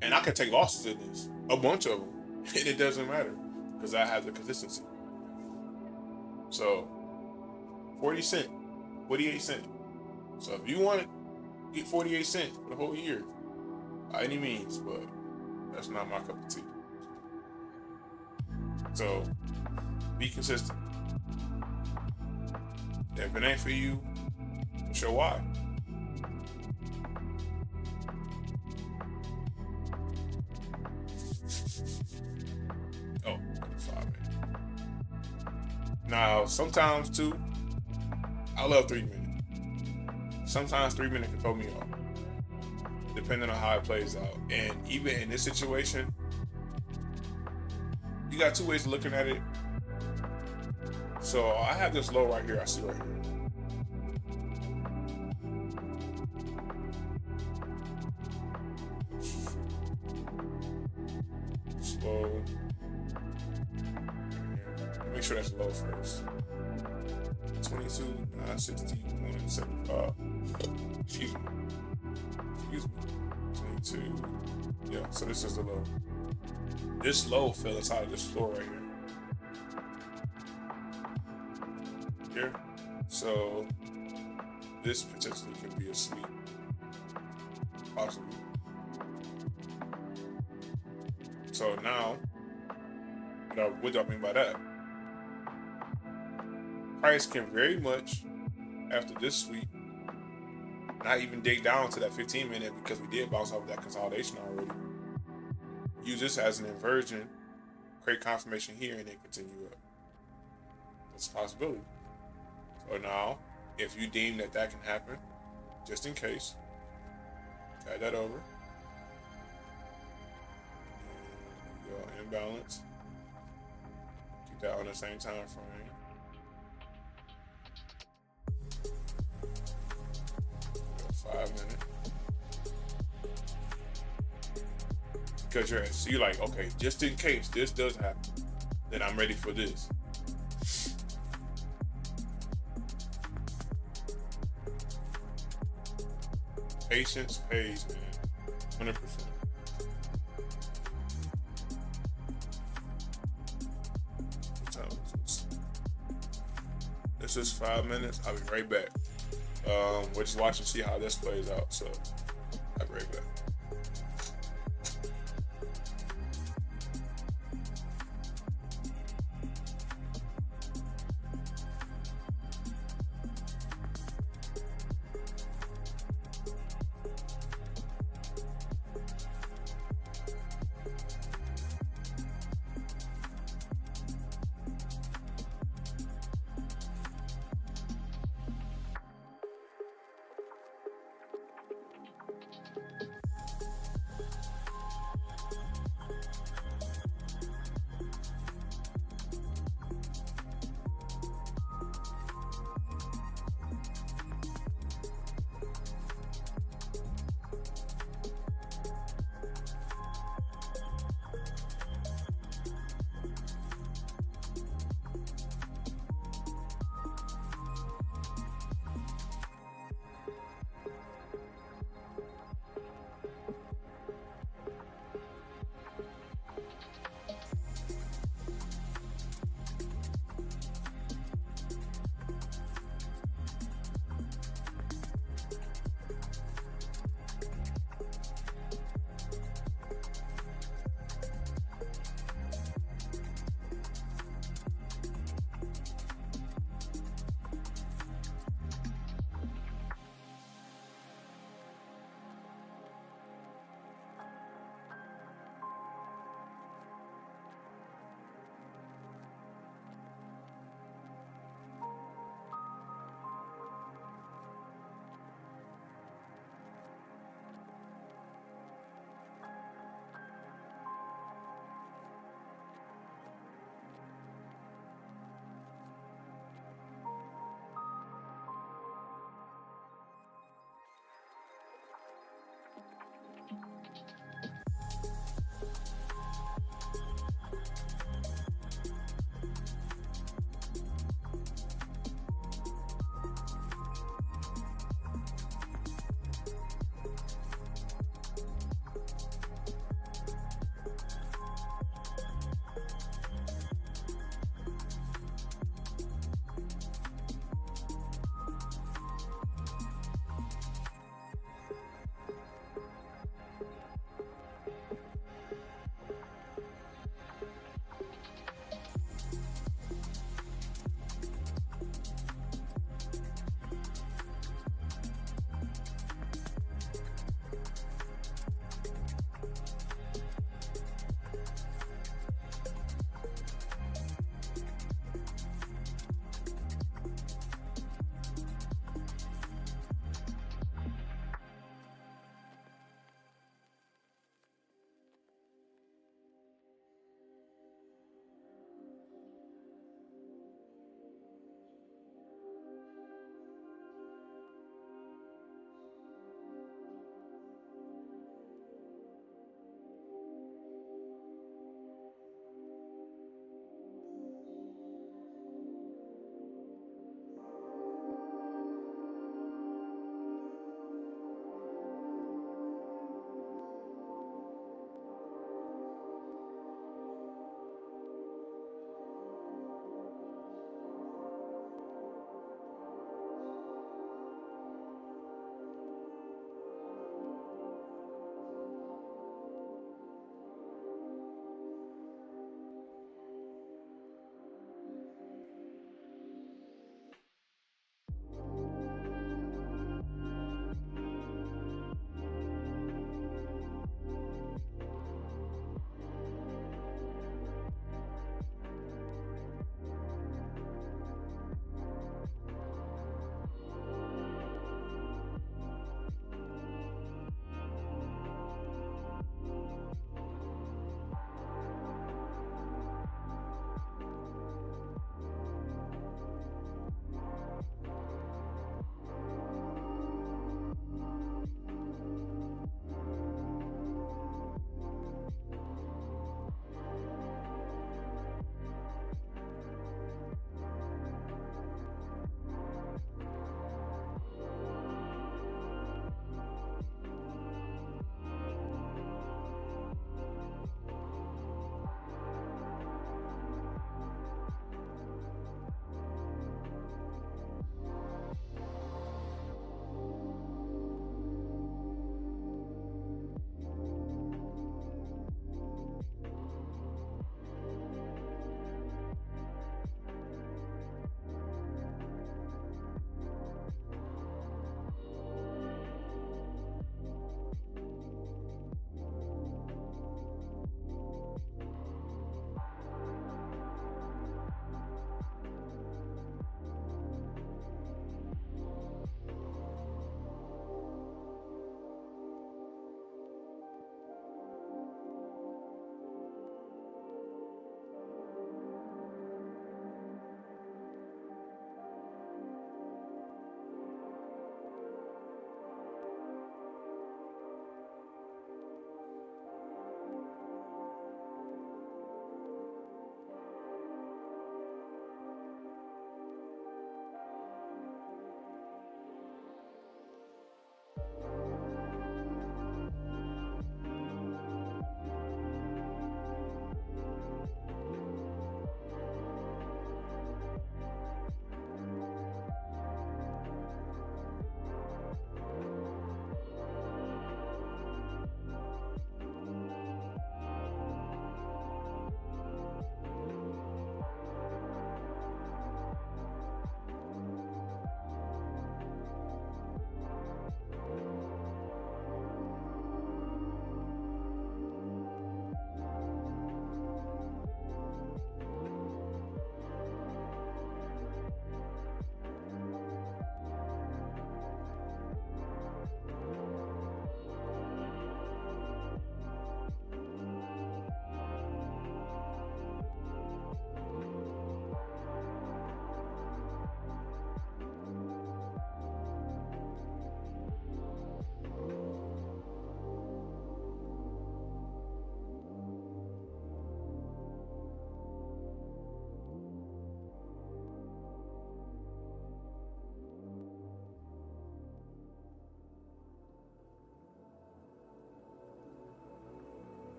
And I can take losses in this, a bunch of them, and it doesn't matter because I have the consistency. So 40 cents, 48 cents. So if you want to get 48 cents for the whole year, by any means, but that's not my cup of tea. So be consistent. If it ain't for you, show why. Oh, 5 minutes. Now, sometimes too, I love 3 minutes. Sometimes 3 minutes can throw me off, depending on how it plays out. And even in this situation, you got two ways of looking at it. So I have this low right here. I see right here. Slow. Make sure that's low first. 22, 960, 175. Excuse me. 22. Yeah, so this is the low. This low fell inside of this floor right here. So this potentially could be a sweep. Possibly. So now, what do I mean by that? Price can very much, after this sweep, not even dig down to that 15 minute because we did bounce off that consolidation already. Use this as an inversion, create confirmation here, and then continue up. That's a possibility. So now, if you deem that can happen, just in case, add that over. And go imbalance. Keep that on the same time frame. Go 5 minutes. Because you're like, okay, just in case this does happen, then I'm ready for this. Patience pays, man. 100%. This is 5 minutes. I'll be right back. We're just watching, see how this plays out. So I'll be right back.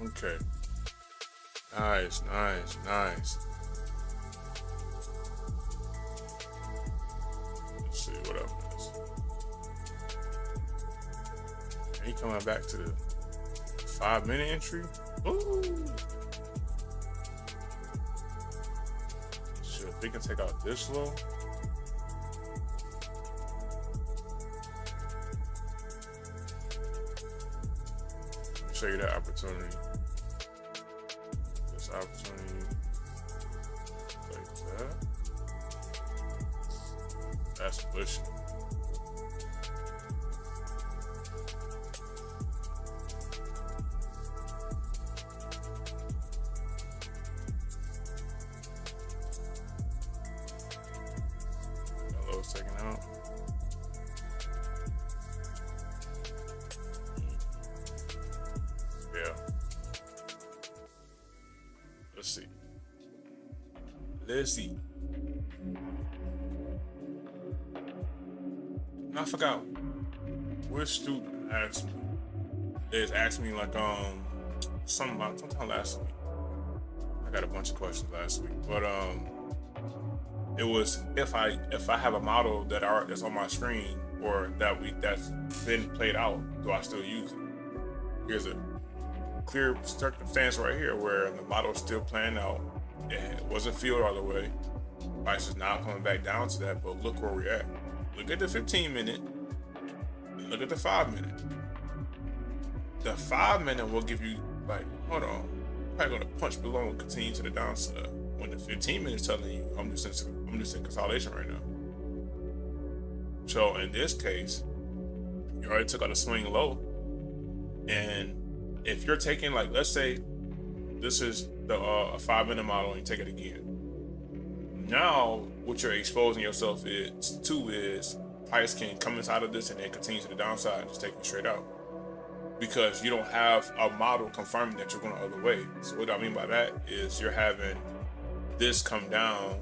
Okay. Nice. Let's see what up is. He coming back to the 5-minute entry. Ooh. Shit, if they can take out this low. Show you that opportunity. This opportunity like that. That's pushing. That low's taken out. Yeah. Let's see. And I forgot which student asked me. They just asked me like sometime last week. I got a bunch of questions last week, but it was if I have a model that's on my screen or that's been played out, do I still use it? Here's a clear circumstance right here where the model is still playing out. It wasn't filled all the way. Price is now coming back down to that, but look where we're at. Look at the 15-minute. Look at the 5-minute. The 5-minute will give you like, hold on, probably gonna punch below and continue to the downside. When the 15-minute is telling you, I'm just in consolidation right now. So in this case, you already took out a swing low, and if you're taking, like, let's say this is the 5-minute model and you take it again. Now what you're exposing yourself is price can come inside of this and then continue to the downside and just take you straight out, because you don't have a model confirming that you're going the other way. So what I mean by that is you're having this come down,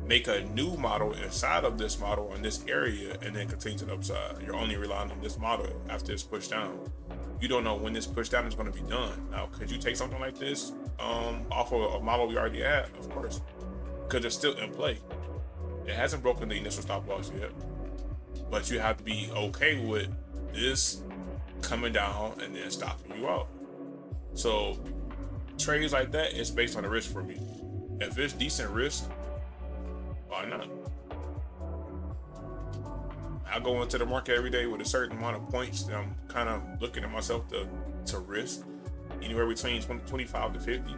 make a new model inside of this model in this area, and then continue to the upside. You're only relying on this model after it's pushed down. You don't know when this push down is going to be done. Now, could you take something like this off of a model we already had? Of course, because it's still in play. It hasn't broken the initial stop loss yet, but you have to be okay with this coming down and then stopping you out. So trades like that, it's based on the risk for me. If it's decent risk, why not? I go into the market every day with a certain amount of points that I'm kind of looking at myself to risk, anywhere between 25 to 50.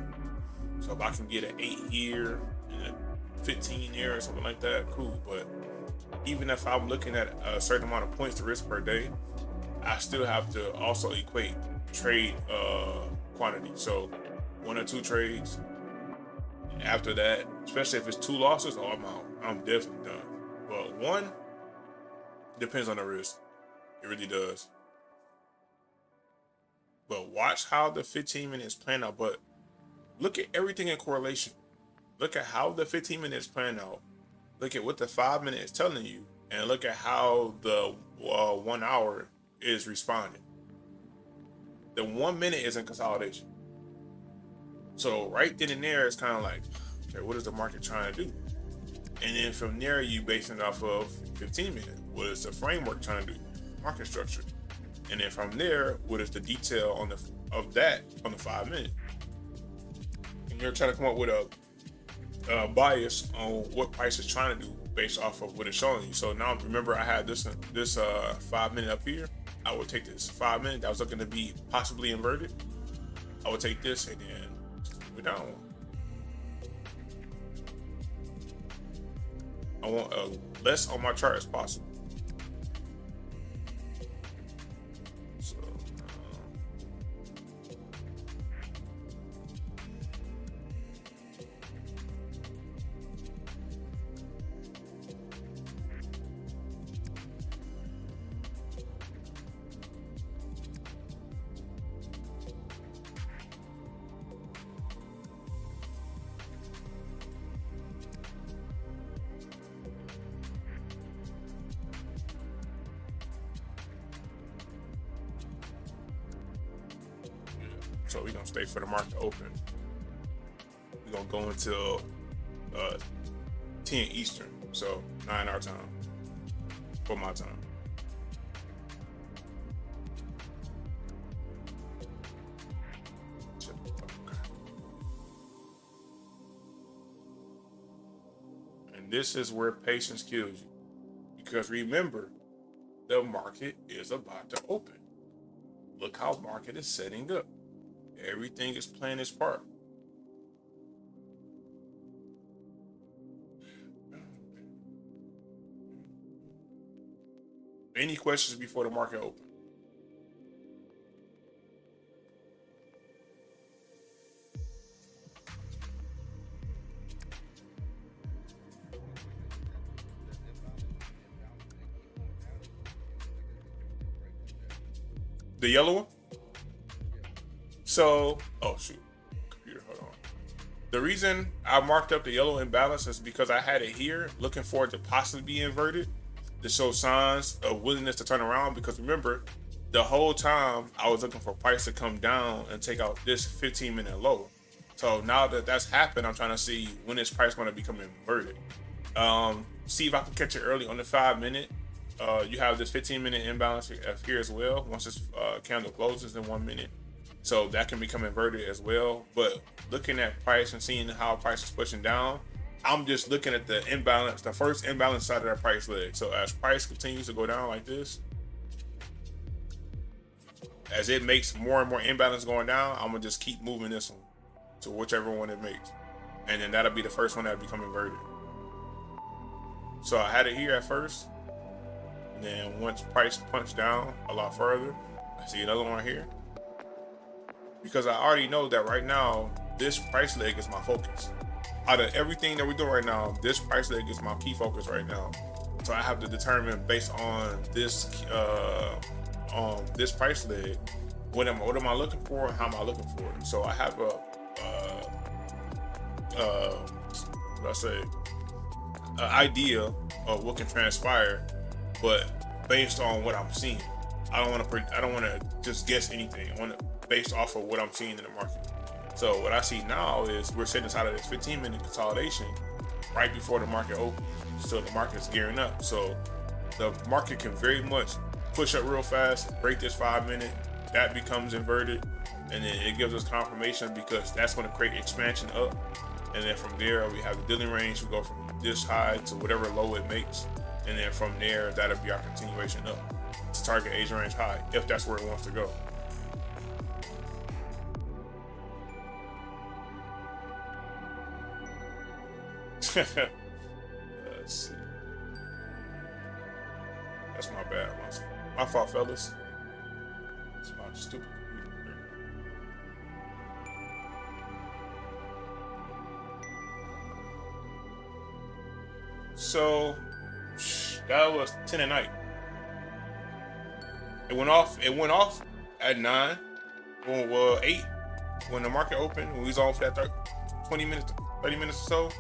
So if I can get an 8 here and a 15 here or something like that, cool. But even if I'm looking at a certain amount of points to risk per day, I still have to also equate trade quantity. So 1 or 2 trades. After that, especially if it's 2 losses, I'm out. I'm definitely done. But 1 depends on the risk. It really does. But watch how the 15 minutes plan out. But look at everything in correlation. Look at how the 15 minutes plan out. Look at what the 5-minute is telling you, and look at how the 1 hour is responding. The 1 minute is in consolidation. So right then and there, it's kind of like, okay, what is the market trying to do? And then from there, you basing it off of 15 minute. What is the framework trying to do? Market structure. And then from there, what is the detail on the 5-minute? And you're trying to come up with a bias on what price is trying to do based off of what it's showing you. So now remember, I had this 5-minute up here. I would take this 5-minute that was looking to be possibly inverted. I would take this and then move it down. I want less on my chart as possible. So, So we're gonna stay for the market open. We're gonna go until 10 Eastern, so 9 our time for my time. And this is where patience kills you, because remember, the market is about to open. Look how market is setting up. Everything is playing its part. Any questions before the market open? The yellow one? So, oh shoot, computer, hold on. The reason I marked up the yellow imbalance is because I had it here looking for it to possibly be inverted to show signs of willingness to turn around. Because remember, the whole time I was looking for price to come down and take out this 15-minute low. So now that that's happened, I'm trying to see when this price going to become inverted. See if I can catch it early on the 5-minute. You have this 15-minute imbalance here as well once this candle closes in 1 minute. So that can become inverted as well. But looking at price and seeing how price is pushing down, I'm just looking at the imbalance, the first imbalance side of that price leg. So as price continues to go down like this, as it makes more and more imbalance going down, I'm gonna just keep moving this one to whichever one it makes. And then that'll be the first one that'll become inverted. So I had it here at first. And then once price punched down a lot further, I see another one here. Because I already know that right now, this price leg is my focus. Out of everything that we're doing right now, this price leg is my key focus right now. So I have to determine based on this this price leg, what am I looking for and how am I looking for it. So I have an idea of what can transpire, but based on what I'm seeing. I don't want to just guess anything. I want to based off of what I'm seeing in the market. So what I see now is we're sitting inside of this 15-minute consolidation right before the market opens. So the market's gearing up. So the market can very much push up real fast, break this 5-minute, that becomes inverted, and then it gives us confirmation because that's going to create expansion up. And then from there, we have the dealing range. We go from this high to whatever low it makes. And then from there, that'll be our continuation up to target Asian range high, if that's where it wants to go. Let's see. That's my bad. My fault, fellas. It's my stupid computer. So that was 10 at night. It went off at 9. Well, 8 when the market opened. When we was on for that 20 minutes, 30 minutes or so.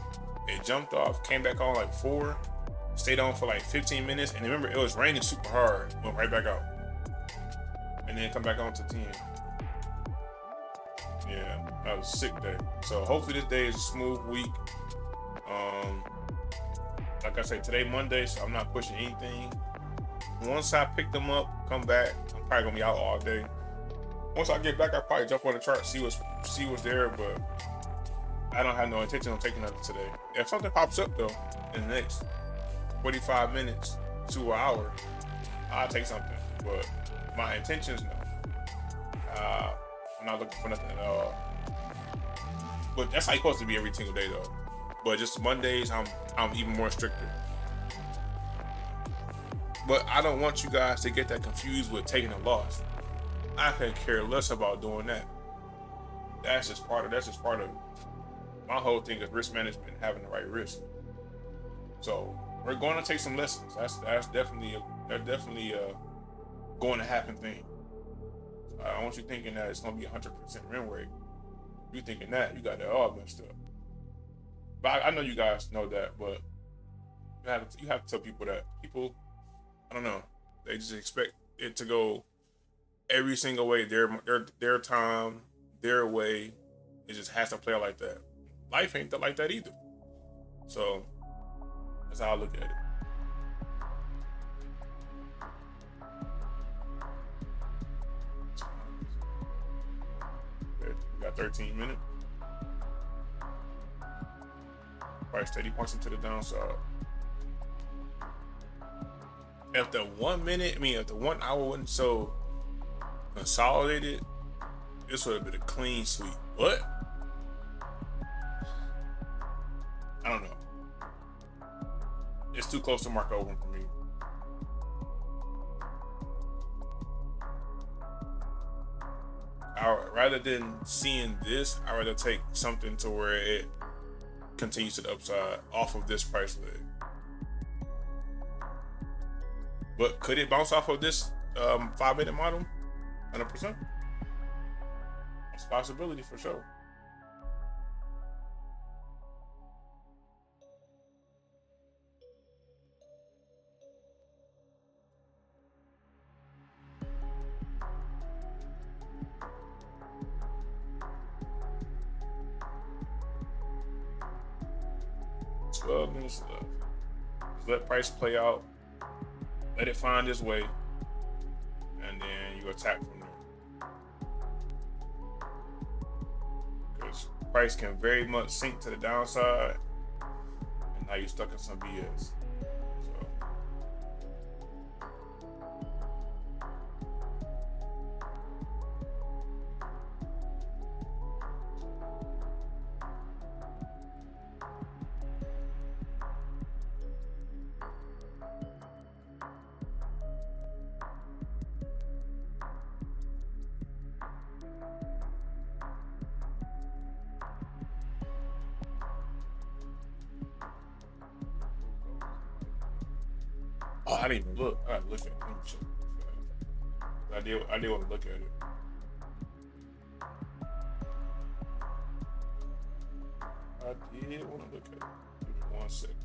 It jumped off, came back on like 4, stayed on for like 15 minutes, and remember it was raining super hard, went right back out, and then come back on to 10. Yeah, that was a sick day. So hopefully this day is a smooth week. Like I said, today Monday, so I'm not pushing anything. Once I pick them up, come back, I'm probably gonna be out all day. Once I get back, I'll probably jump on the chart, see what's there, but I don't have no intention on taking nothing today. If something pops up though in the next 45 minutes to an hour, I'll take something. But my intentions, no. I'm not looking for nothing at all. But that's how it's supposed to be every single day though. But just Mondays, I'm even more stricter. But I don't want you guys to get that confused with taking a loss. I could care less about doing that. That's just part of my whole thing is risk management and having the right risk. So we're going to take some lessons. That's definitely going to happen thing. So I don't want you thinking that it's going to be 100% win rate. If you thinking that, you got that all messed up. But I know you guys know that, but you have to tell people that. People, I don't know, they just expect it to go every single way. Their time, their way. It just has to play out like that. Life ain't like that either. So that's how I look at it. Okay, we got 13 minutes. Price steady points into the downside. If the 1 minute, if the 1 hour wasn't so consolidated, this would have been a clean sweep. But I don't know. It's too close to mark open for me. Rather than seeing this, I'd rather take something to where it continues to the upside off of this price leg. But could it bounce off of this 5-minute model? 100%. It's a possibility for sure. Minutes left. Just let price play out. Let it find its way, and then you attack from there. Because price can very much sink to the downside, and now you're stuck in some BS. Oh, I didn't even look. I gotta look at it. I did want to look at it. I did want to look at it. Give me 1 second.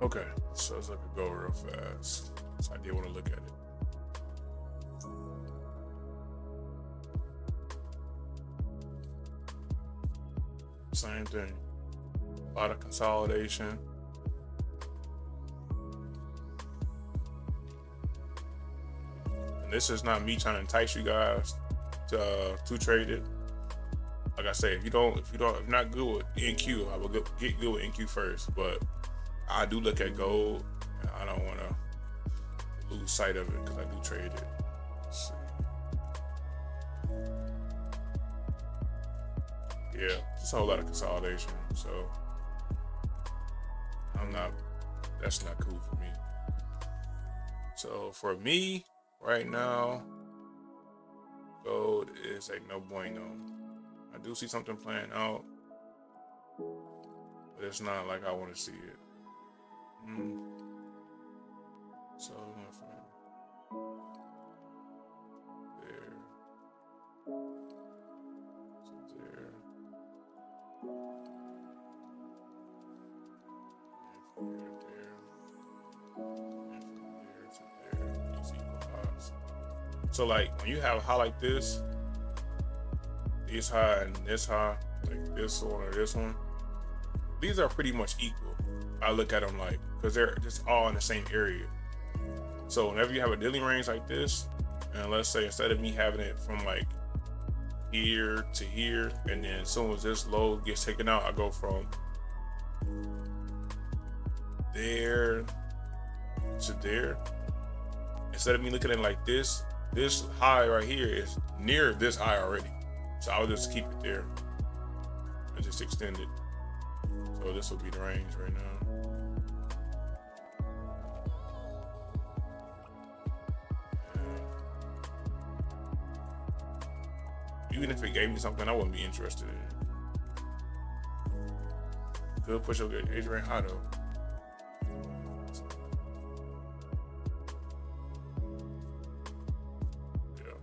Okay, so it's like a go real fast. So I did want to look at it. Same thing. A lot of consolidation. And this is not me trying to entice you guys to trade it. Like I say, if you're not good with NQ, I will get good with NQ first. But I do look at gold. And I don't want to lose sight of it because I do trade it. Let's see. Yeah, just a whole lot of consolidation. So that's not cool for me. So for me right now, gold is a no bueno. I do see something playing out, but it's not like I want to see it. So we went from there to there, and from there to there, and from there to there. These equal highs. So like when you have a high like this high and this high, like this one or this one, these are pretty much equal. I look at them like, because they're just all in the same area. So whenever you have a dealing range like this, and let's say instead of me having it from like here to here, and then as soon as this low gets taken out, I go from there to there. Instead of me looking at it like this high right here is near this high already. So I'll just keep it there and just extend it. So this will be the range right now. Even if it gave me something I wouldn't be interested in. Good push up, good Adrian high though. Yeah.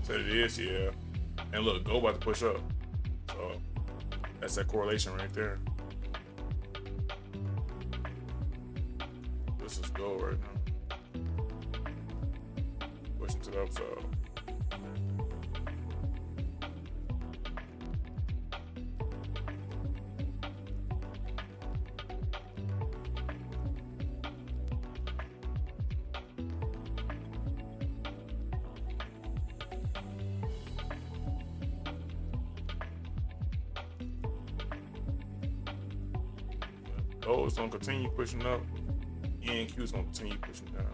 So it is, yeah. And look, gold about to push up. So that's that correlation right there. This is gold right now. Pushing to the upside. Gold is gonna continue pushing up. ENQ is gonna continue pushing down.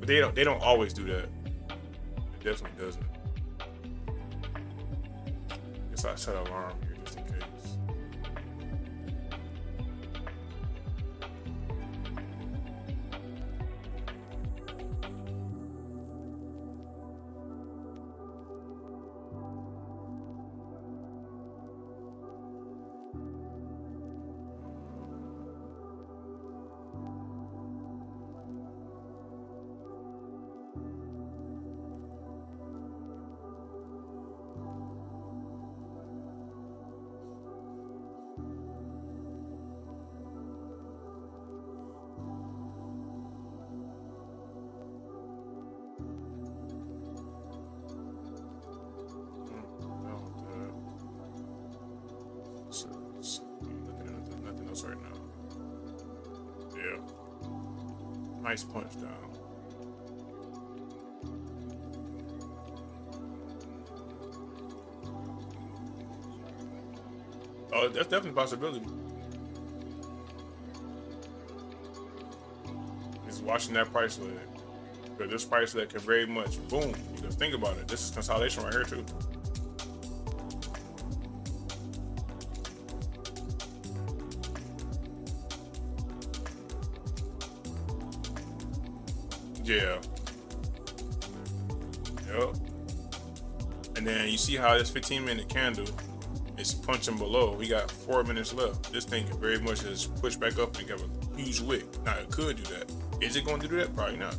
But they don't always do that. It definitely doesn't. Guess I set an alarm here just in case. Nothing else right now. Yeah. Nice punch down. Oh, that's definitely a possibility. Just watching that price leg. Because this price leg can very much boom. Because think about it. This is consolidation right here too. Yeah. Yep. And then you see how this 15-minute candle is punching below. We got 4 minutes left. This thing can very much just push back up and give a huge wick. Now it could do that. Is it going to do that? Probably not.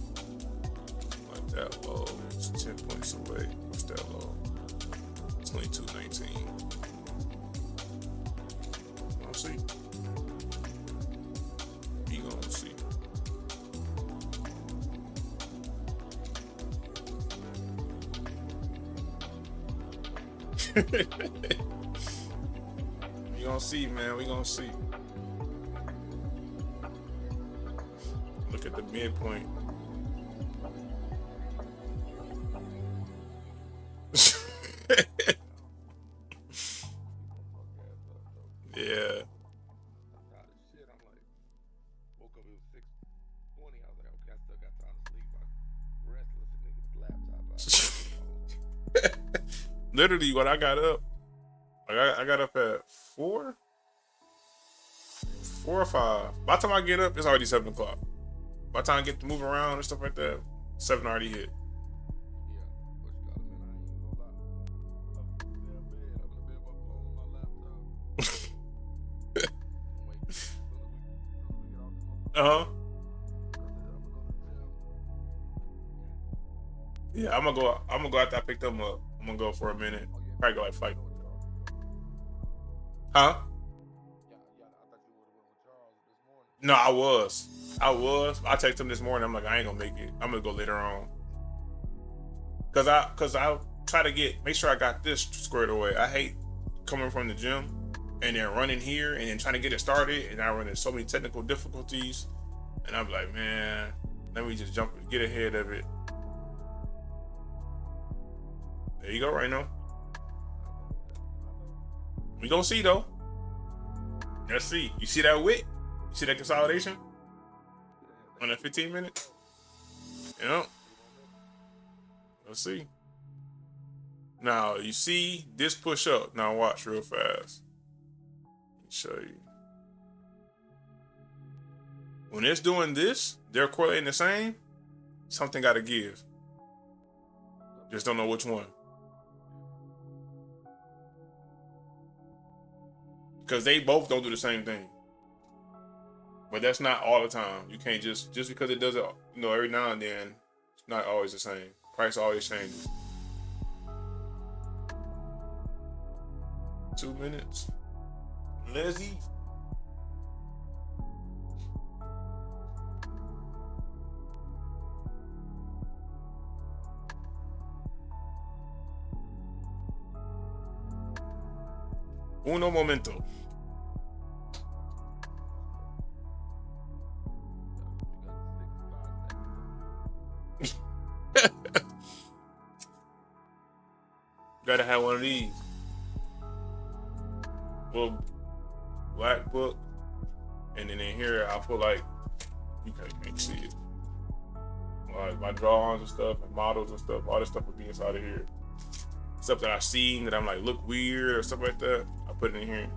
Like that low. It's 10 points away. What's that low? 22.19. We'll see. We gonna see. We gonna see, man. We gonna see. Look at the midpoint. Yeah. Literally, when I got up, I got up at 4 or 5. By the time I get up, it's already 7 o'clock. By the time I get to move around and stuff like that, 7 already hit. Uh-huh. Yeah, I'm gonna go after I pick them up. I'm gonna go for a minute. Probably go like fight. Huh? No, I was. I texted him this morning. I'm like, I ain't gonna make it. I'm gonna go later on. Cause I try to make sure I got this squared away. I hate coming from the gym and then running here and then trying to get it started, and I run into so many technical difficulties, and I'm like, man, let me just jump and get ahead of it. There you go, right now. We gonna see though. Let's see. You see that wick? You see that consolidation on that 15 minute? Yep. Let's see. Now you see this push up. Now watch real fast. Let me show you. When it's doing this, they're correlating the same. Something got to give. Just don't know which one. Because they both don't do the same thing. But that's not all the time. You can't just because it does it, every now and then, it's not always the same. Price always changes. 2 minutes. Lazy. Uno momento. Gotta have one of these. Little black book. And then in here, I'll put like, you can't see it. Like my drawings and stuff and models and stuff. All this stuff will be inside of here. Stuff that I've seen that I'm like, look weird or stuff like that. I put it in here.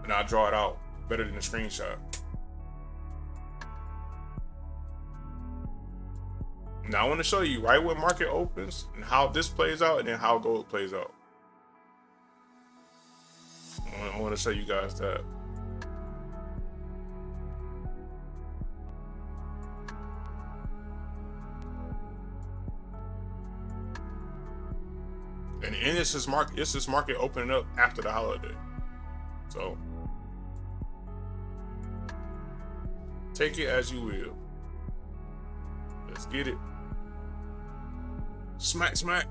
And I'll draw it out better than a screenshot. Now I want to show you right when market opens and how this plays out and then how gold plays out. I want to show you guys that. And this is market opening up after the holiday. So take it as you will. Let's get it. Smack, smack.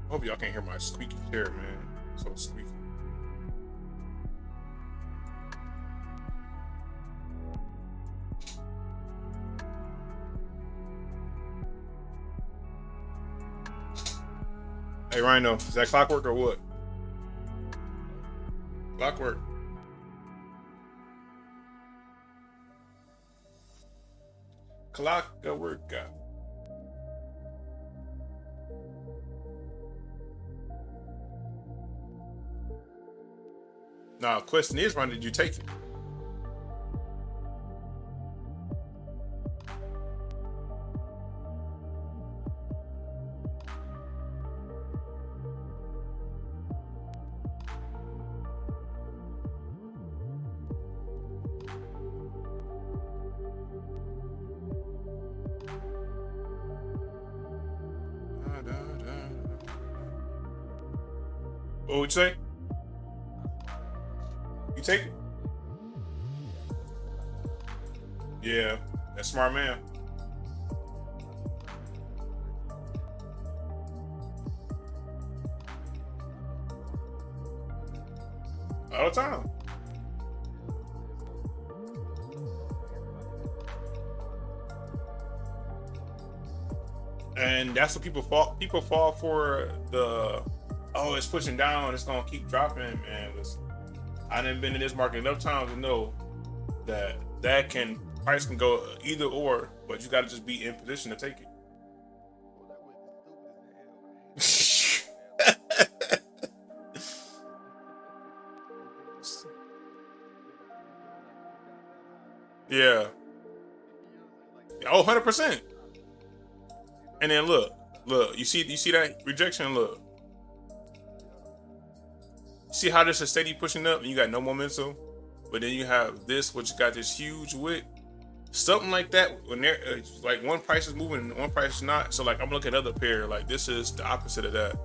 Hope y'all can't hear my squeaky chair, man. So squeaky. Hey, Rhino, is that clockwork or what? Clockwork. Clockwork. Now, the question is, Ron, did you take it? What would you say? You take it? Yeah, that's smart man. All the time. And that's what people fall. People fall for the, oh, it's pushing down, it's gonna keep dropping, man. Listen, I done been in this market enough times to know that price can go either or, but you gotta just be in position to take it. Yeah. Oh, 100%. And then look, you see that rejection? Look. See how this is steady pushing up and you got no momentum, but then you have this, which got this huge wick. Something like that when they're like one price is moving and one price is not. So like I'm looking at other pair, like this is the opposite of that.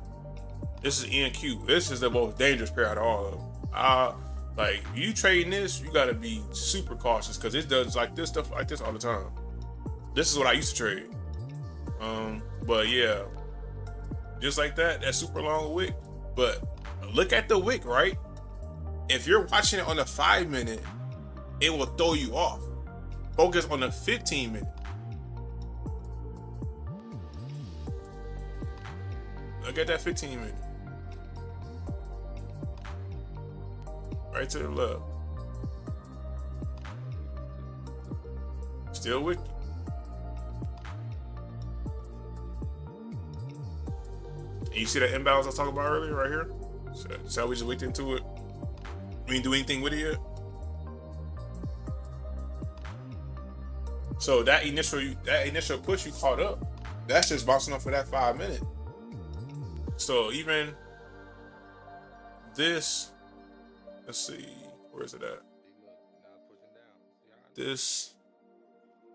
This is NQ. This is the most dangerous pair out of all of them. Like you trading this, you gotta be super cautious because it does like this stuff like this all the time. This is what I used to trade. But yeah, just like that, that super long wick. But look at the wick, right? If you're watching it on the 5 minute, it will throw you off. Focus on the 15 minute. Look at that 15 minute. Right to the left. Still wicked. And you see that imbalance I was talking about earlier right here? So we just wicked into it. We didn't do anything with it yet. So that initial push you caught up, that's just bouncing off for that 5 minute. So even this, let's see, where is it at? This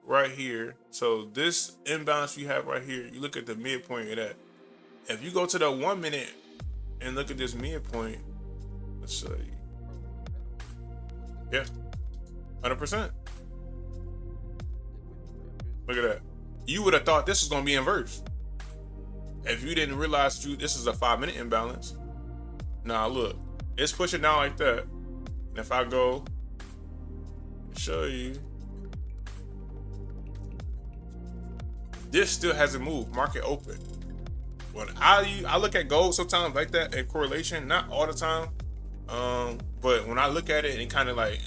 right here. So this imbalance you have right here, you look at the midpoint of that. If you go to the 1 minute and look at this midpoint, let's show you. Yeah, 100%. Look at that. You would have thought this was gonna be inverse if you didn't realize this is a 5 minute imbalance. Nah, look, it's pushing down like that. And if I go show you, this still hasn't moved. Market open. When I look at gold sometimes like that in correlation, not all the time, but when I look at it and kind of like,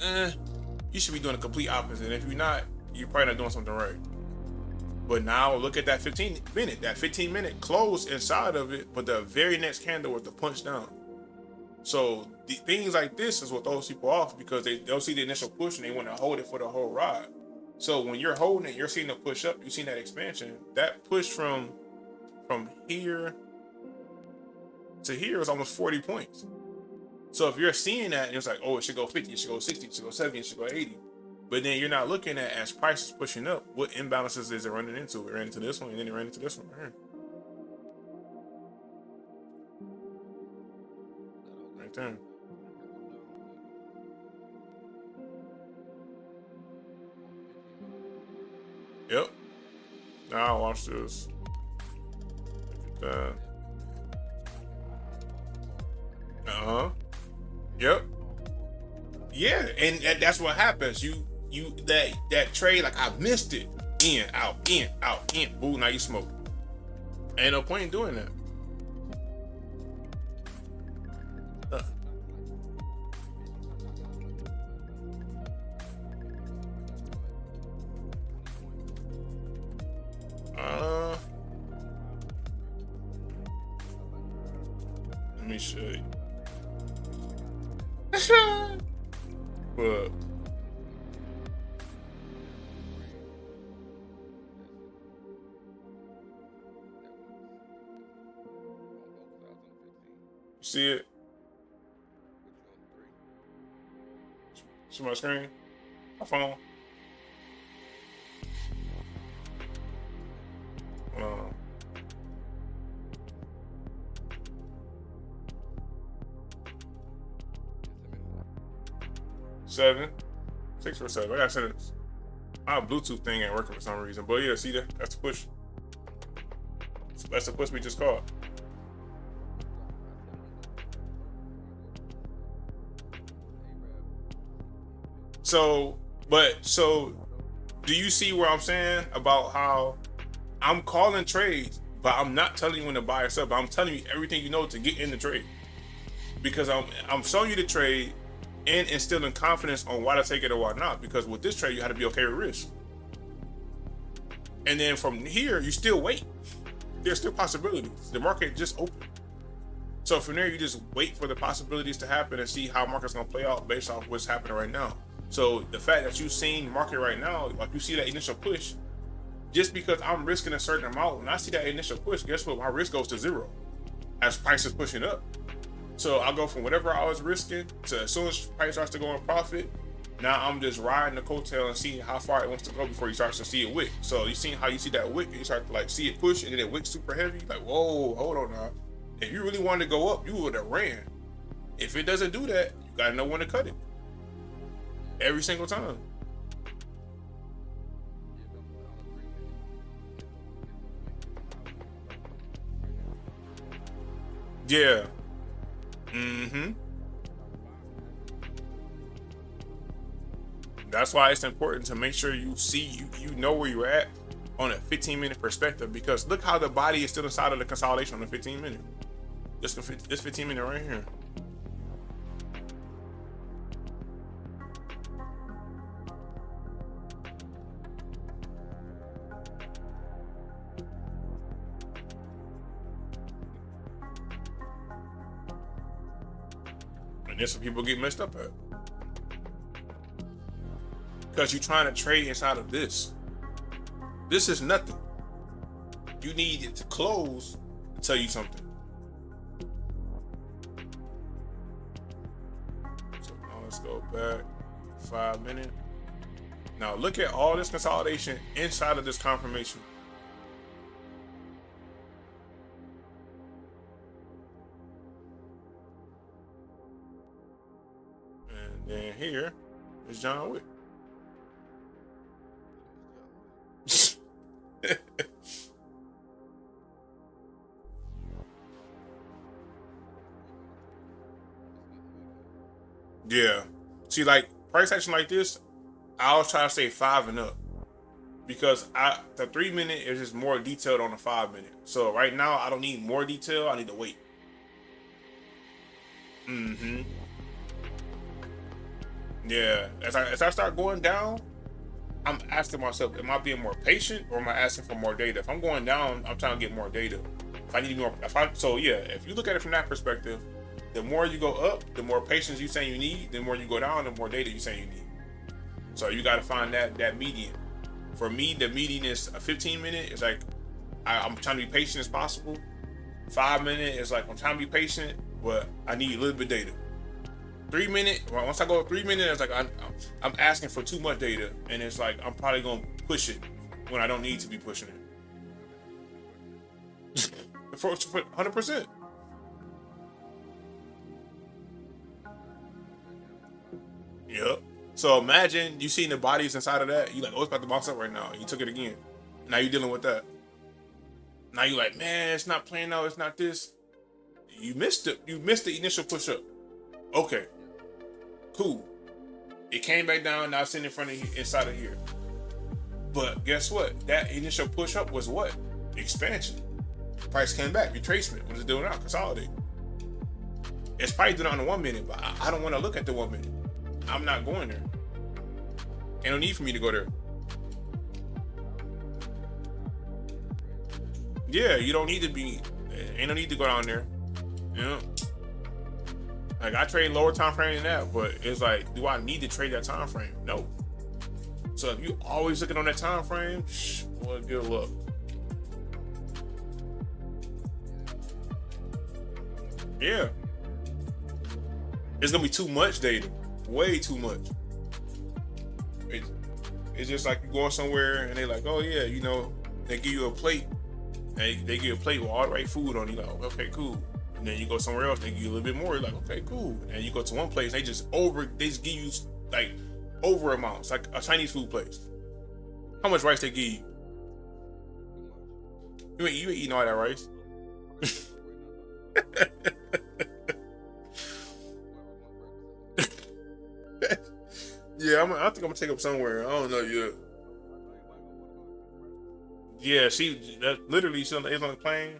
you should be doing the complete opposite. And if you're not, you're probably not doing something right. But now look at that 15 minute. That 15 minute closed inside of it, but the very next candle was the punch down. So the things like this is what throws people off because they'll see the initial push and they want to hold it for the whole ride. So when you're holding it, you're seeing the push up, you're seeing that expansion. That push from here to here is almost 40 points. So if you're seeing that and it's like, oh, it should go 50, it should go 60, it should go 70, it should go 80. But then you're not looking at, as price is pushing up, what imbalances is it running into? It ran into this one, and then it ran into this one right here. Right there. Yep. Now watch this. Look at that. Yep. Yeah, and that's what happens. You that trade, like I missed it. In, out, in. Boo, now you smoke. Ain't no point in doing that. Let me show you. But you see it? See my screen? My phone? Hold on. Seven, 6 or 7. I gotta send it. My Bluetooth thing ain't working for some reason. But yeah, see that? That's the push. That's the push we just caught. So do you see where I'm saying about how I'm calling trades, but I'm not telling you when to buy or sell, but I'm telling you everything you know to get in the trade. Because I'm showing you the trade and instilling confidence on why to take it or why not. Because with this trade, you have to be okay with risk. And then from here, you still wait. There's still possibilities. The market just opened. So from there, you just wait for the possibilities to happen and see how market's gonna play out based off what's happening right now. So the fact that you've seen market right now, like you see that initial push, just because I'm risking a certain amount, when I see that initial push, guess what? My risk goes to 0 as price is pushing up. So I go from whatever I was risking to as soon as price starts to go in profit, now I'm just riding the coattail and seeing how far it wants to go before you start to see it wick. So you see how you see that wick, and you start to like see it push and then it wick super heavy. Like, whoa, hold on now. If you really wanted to go up, you would have ran. If it doesn't do that, you gotta know when to cut it. Every single time. Yeah. Mm-hmm. That's why it's important to make sure you see, you know where you're at on a 15-minute perspective, because look how the body is still inside of the consolidation on the 15-minute. This 15-minute right here. And that's what people get messed up at. Because you're trying to trade inside of this. This is nothing. You need it to close to tell you something. So now let's go back 5 minutes. Now look at all this consolidation inside of this confirmation. And then here is John Wick. Yeah. See, like price action like this, I always try to say 5 and up, because the 3 minute is just more detailed on the 5 minute. So right now I don't need more detail. I need to wait. Mm-hmm. Yeah. As I start going down, I'm asking myself, am I being more patient or am I asking for more data? If I'm going down, I'm trying to get more data. If I need more, so yeah, if you look at it from that perspective, the more you go up, the more patience you say you need. The more you go down, the more data you say you need. So you got to find that median. For me, the median is a 15-minute. It's like I'm trying to be patient as possible. 5 minute is like I'm trying to be patient, but I need a little bit of data. 3 minute, once I go 3 minutes, it's like I'm asking for too much data, and it's like I'm probably gonna push it when I don't need to be pushing it. For 100%. Yep. So imagine you seen the bodies inside of that. You like, oh, it's about to bounce up right now. You took it again. Now you're dealing with that. Now you're like, man, it's not playing out. It's not this. You missed it. You missed the initial push up. Okay. Cool. It came back down. Now it's sitting in front of you, inside of here. But guess what? That initial push up was what? Expansion. Price came back. Retracement. What is it doing now? Consolidate. It's probably doing it on the 1 minute, but I don't want to look at the 1 minute. I'm not going there. Ain't no need for me to go there. Yeah, you don't need to be. Ain't no need to go down there. You know, like I trade lower time frame than that, but it's like, do I need to trade that time frame? No. So if you always looking on that time frame, well, good luck. Yeah, it's gonna be too much data. Way too much. It's just like you going somewhere and they like, oh yeah, you know, they give you a plate. They give you a plate with all the right food on. You like, okay, cool. And then you go somewhere else, they give you a little bit more. You're like, okay, cool. And you go to one place, they just give you like over amounts, like a Chinese food place. How much rice they give you? You ain't eating all that rice. Yeah, I think I'm gonna take up somewhere. I don't know yet. Yeah, literally she's on the plane.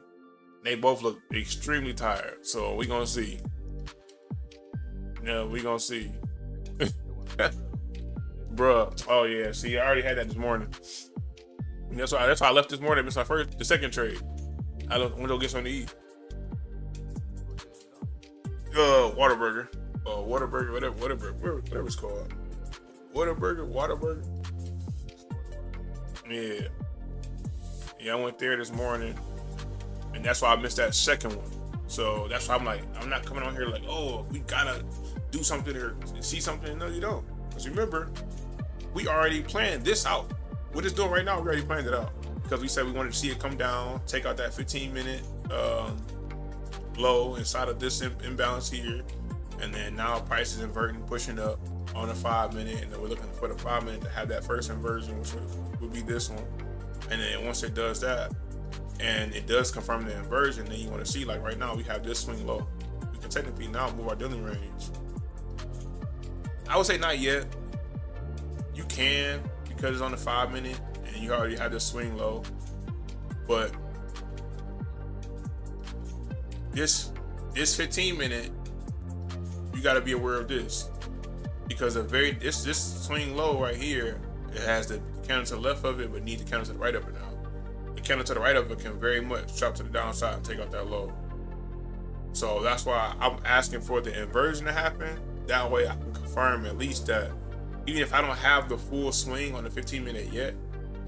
They both look extremely tired, so we gonna see. Yeah, we gonna see. Bruh. Oh yeah, see, I already had that this morning. And that's why I left this morning. It's the second trade. I went to go get something to eat. Whataburger, whatever it's called. Whataburger. Yeah, I went there this morning, and that's why I missed that second one. So that's why I'm like, I'm not coming on here like, oh, we gotta do something or see something. No, you don't. Because remember, we already planned this out. What it's doing right now, we already planned it out. Because we said we wanted to see it come down, take out that 15-minute, low inside of this imbalance here, and then now price is inverting, pushing up on the 5 minute, and then we're looking for the 5 minute to have that first inversion, which would be this one. And then once it does that, and it does confirm the inversion, then you want to see, like right now we have this swing low. We can technically now move our dealing range. I would say not yet. You can, because it's on the 5 minute and you already have this swing low. But this 15 minute, you got to be aware of this, because this swing low right here, it has the candle to the left of it, but needs the candle to the right of it now. The candle to the right of it can very much drop to the downside and take out that low. So that's why I'm asking for the inversion to happen. That way I can confirm at least that even if I don't have the full swing on the 15 minute yet,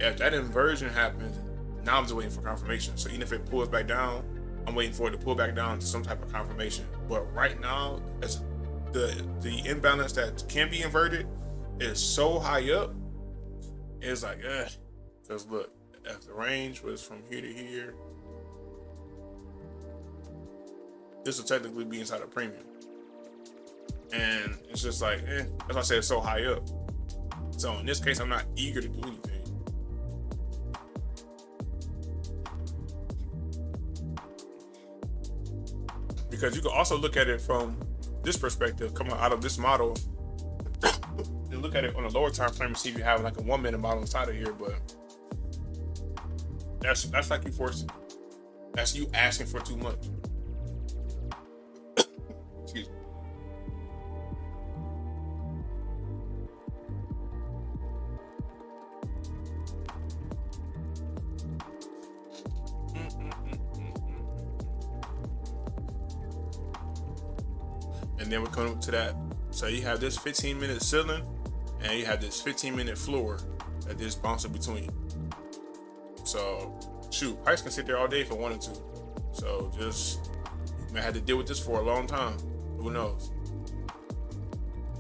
if that inversion happens, now I'm just waiting for confirmation. So even if it pulls back down, I'm waiting for it to pull back down to some type of confirmation. But right now, as the imbalance that can be inverted is so high up, it's like, because look, if the range was from here to here, this will technically be inside a premium. And it's just like, that's why I say it's so high up. So in this case, I'm not eager to do anything. Because you can also look at it from this perspective, coming out of this model, and look at it on a lower time frame and see if you have like a 1 minute model inside of here. But that's like you forcing. That's you asking for too much. Excuse me. And then we're coming up to that. So you have this 15 minute ceiling, and you have this 15 minute floor that this bouncing between. So shoot, price can sit there all day if it wanted to. So just, you may have to deal with this for a long time. Who knows?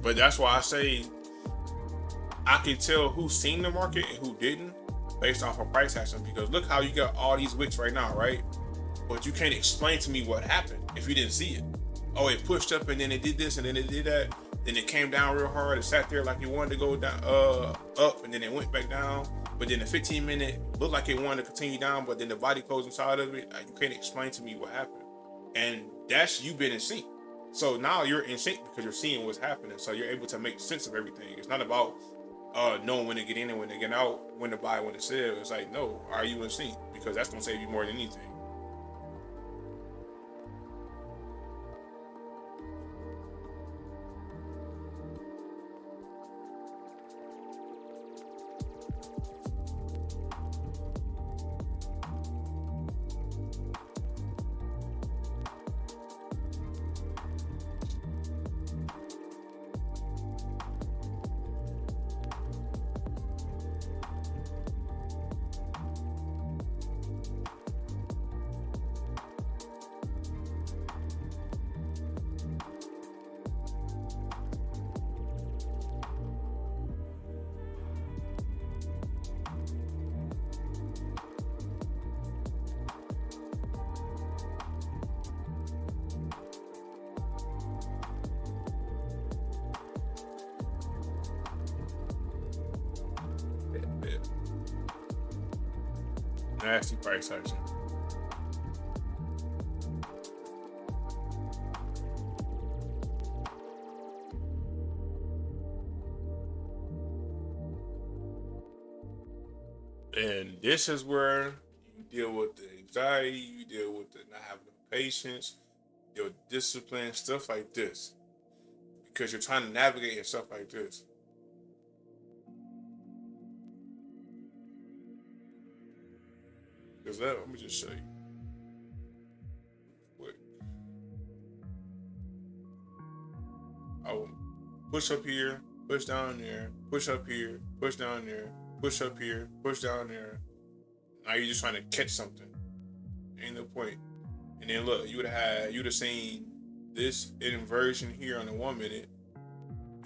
But that's why I say I can tell who's seen the market and who didn't based off of price action. Because look how you got all these wicks right now, right? But you can't explain to me what happened if you didn't see it. Oh, it pushed up and then it did this and then it did that. Then it came down real hard. It sat there like it wanted to go down, up, and then it went back down. But then the 15 minute looked like it wanted to continue down, but then the body closed inside of it. You can't explain to me what happened. And that's you been in sync. So now you're in sync because you're seeing what's happening. So you're able to make sense of everything. It's not about knowing when to get in and when to get out, when to buy, when to sell. It's like, no, are you in sync? Because that's going to save you more than anything. Nasty price action. And this is where you deal with the anxiety, you deal with the not having the patience, your discipline, stuff like this. Because you're trying to navigate and stuff like this. Because let me just show you. Quick. I will push up here, push down there, push up here, push down there, push up here, push down there. Now you're just trying to catch something. Ain't no point. And then look, you'd have seen this inversion here on the 1 minute.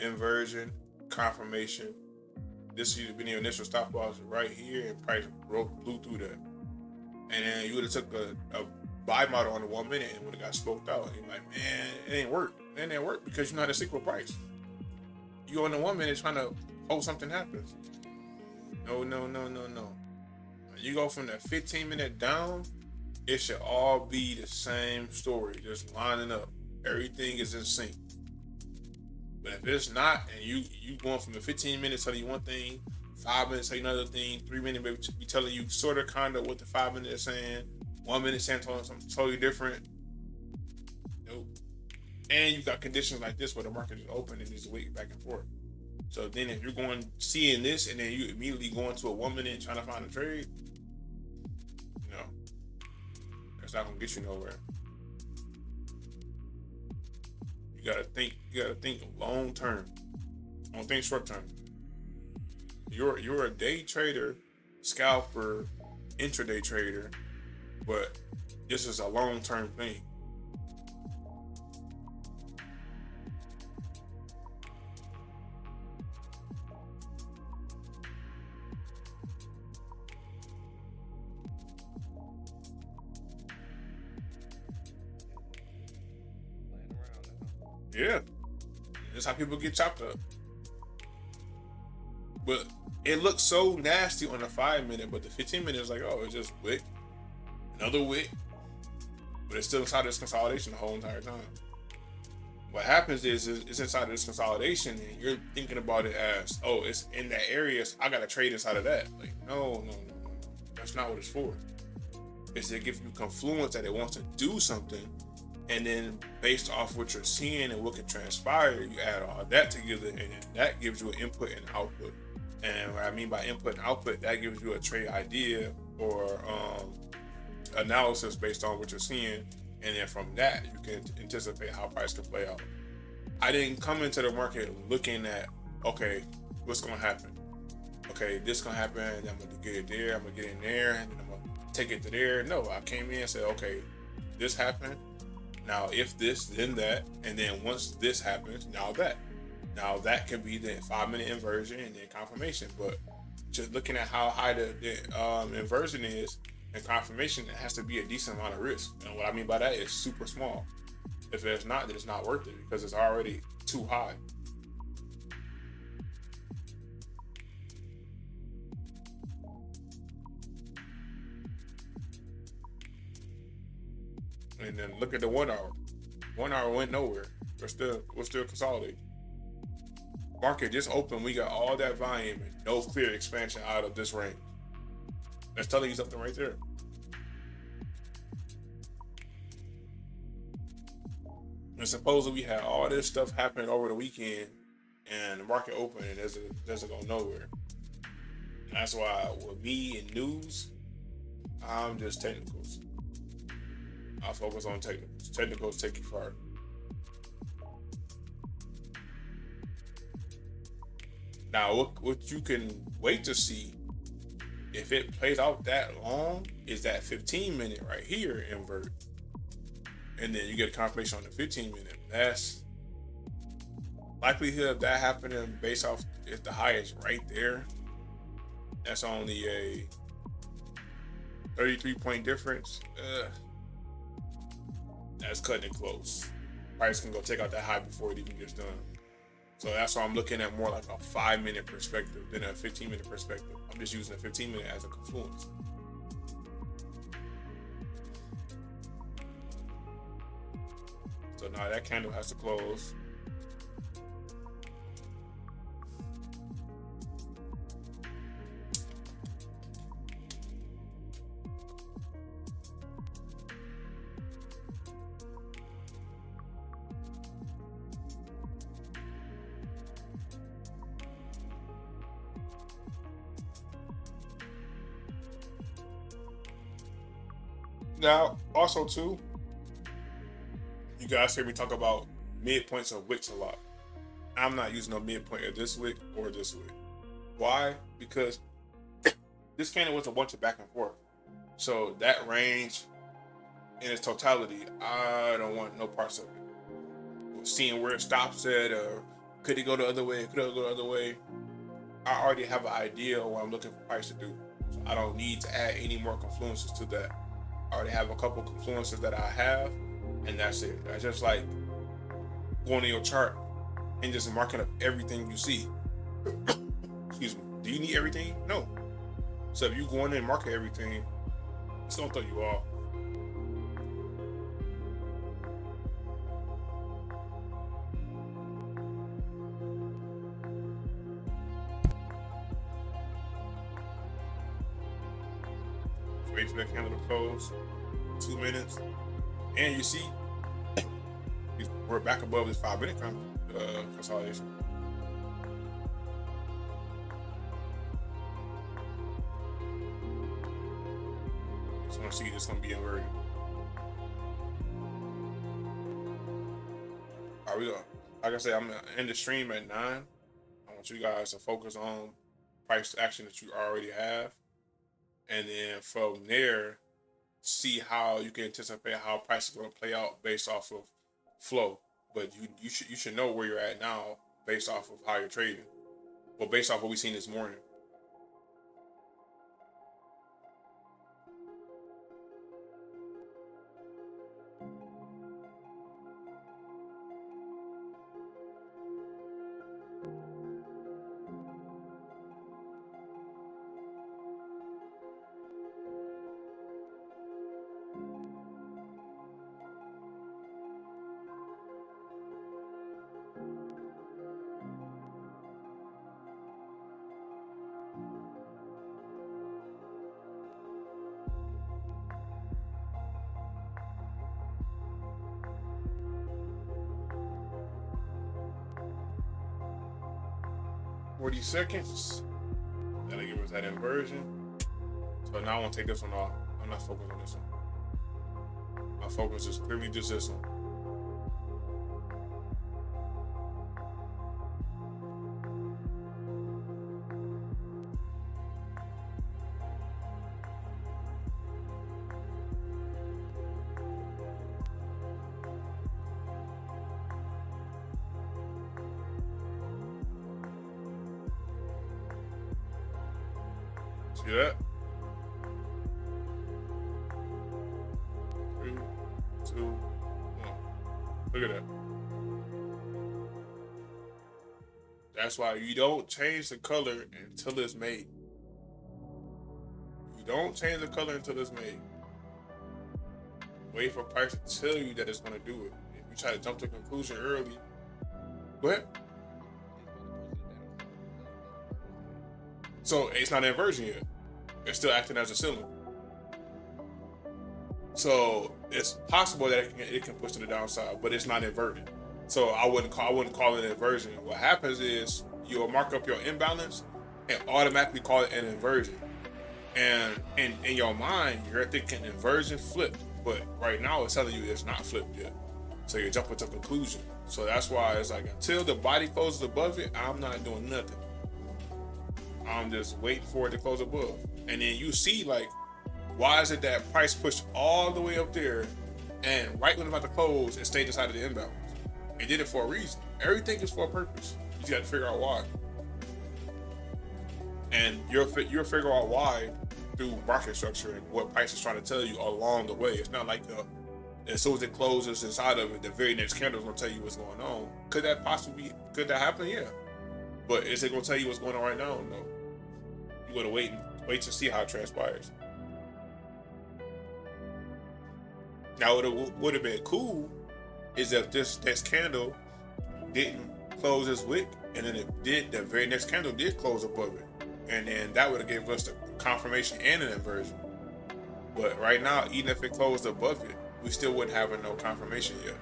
Inversion, confirmation. This would have been your initial stop loss right here, and price blew through that. And then you would have took a buy model on the 1 minute and when it got smoked out. And you're like, man, it ain't work. It ain't work because you know how to stick with price. You on the 1 minute trying to hope something happens. No. You go from the 15-minute down, it should all be the same story, just lining up. Everything is in sync. But if it's not, and you going from the 15 minutes telling you one thing, 5 minutes telling you another thing, 3 minutes be telling you sort of kind of what the 5 minutes is saying, 1 minute saying something totally different. Nope. And you got conditions like this where the market is open and just wait back and forth. So then if you're seeing this and then you immediately go into a 1 minute trying to find a trade, that's not gonna get you nowhere. You gotta think long term. Don't think short term. You're a day trader, scalper, intraday trader, but this is a long term thing. Yeah, that's how people get chopped up. But it looks so nasty on the 5 minute, but the 15 minute is like, oh, it's just wick, another wick, but it's still inside this consolidation the whole entire time. What happens is it's inside of this consolidation, and you're thinking about it as, oh, it's in that area, so I got to trade inside of that. Like, no, that's not what it's for. It's to give you confluence that it wants to do something. And then based off what you're seeing and what can transpire, you add all that together, and then that gives you an input and output. And what I mean by input and output, that gives you a trade idea or analysis based on what you're seeing. And then from that, you can anticipate how price can play out. I didn't come into the market looking at, okay, what's going to happen? Okay, this going to happen, and I'm going to get it there, I'm going to get in there, and then I'm going to take it to there. No, I came in and said, okay, this happened. Now, if this, then that, and then once this happens, now that. Now, that can be the 5 minute inversion and then confirmation. But just looking at how high the inversion is and confirmation, it has to be a decent amount of risk. And what I mean by that is super small. If it's not, then it's not worth it because it's already too high. And then look at the 1 hour. 1 hour went nowhere. We're still consolidating. Market just opened. We got all that volume and no clear expansion out of this range. That's telling you something right there. And supposedly we had all this stuff happening over the weekend, and the market opened and doesn't go nowhere. And that's why with me and news, I'm just technicals. I focus on technicals. Technicals take you far. Now, what you can wait to see if it plays out that long is that 15 minute right here invert. And then you get a confirmation on the 15 minute. That's likelihood of that happening based off if the high is right there. That's only a 33-point difference. That's cutting it close. Price can go take out that high before it even gets done. So that's why I'm looking at more like a 5 minute perspective than a 15 minute perspective. I'm just using a 15 minute as a confluence. So now that candle has to close. Now, also too, you guys hear me talk about midpoints of wicks a lot. I'm not using no midpoint of this wick or this wick. Why? Because this candle was a bunch of back and forth. So that range in its totality, I don't want no parts of it. Seeing where it stops at, or could it go the other way? Could it go the other way? I already have an idea of what I'm looking for price to do. So I don't need to add any more confluences to that. I already have a couple confluences that I have, and that's it. That's just like going to your chart and just marking up everything you see. Excuse me. Do you need everything? No. So if you go in there and market everything, it's gonna throw you off. Wait for that candle to close. 2 minutes, and you see we're back above this 5 minute consolidation. Just want to see this gonna be inverted. All right, we go. Like I said, I'm gonna end the stream at 9. I want you guys to focus on price action that you already have, and then from there, see how you can anticipate how price is going to play out based off of flow. But you should know where you're at now based off of how you're trading, well, based off what we've seen this morning. $40. That'll give us that inversion. So now I want to take this one off. I'm not focused on this one. My focus is clearly just this one. See that? 3, 2, 1. Look at that. That's why you don't change the color until it's made. You don't change the color until it's made. Wait for price to tell you that it's going to do it. If you try to jump to a conclusion early, go ahead. So it's not an inversion yet. It's still acting as a ceiling. So it's possible that it can push to the downside, but it's not inverted. So I wouldn't call it an inversion. What happens is you'll mark up your imbalance and automatically call it an inversion. And in your mind, you're thinking inversion flipped, but right now it's telling you it's not flipped yet. So you're jumping to conclusion. So that's why it's like until the body closes above it, I'm not doing nothing. I'm just waiting for it to close above. And then you see, like, why is it that price pushed all the way up there and right when it's about to close, it stayed inside of the imbalance? It did it for a reason. Everything is for a purpose. You just got to figure out why. And you'll figure out why through market structure and what price is trying to tell you along the way. It's not like as soon as it closes inside of it, the very next candle is going to tell you what's going on. Could that happen? Yeah. But is it going to tell you what's going on right now? No. You got to wait to see how it transpires. Now, what would have been cool is if this candle didn't close this wick, and then the very next candle did close above it. And then that would have given us the confirmation and an inversion. But right now, even if it closed above it, we still wouldn't have no confirmation yet.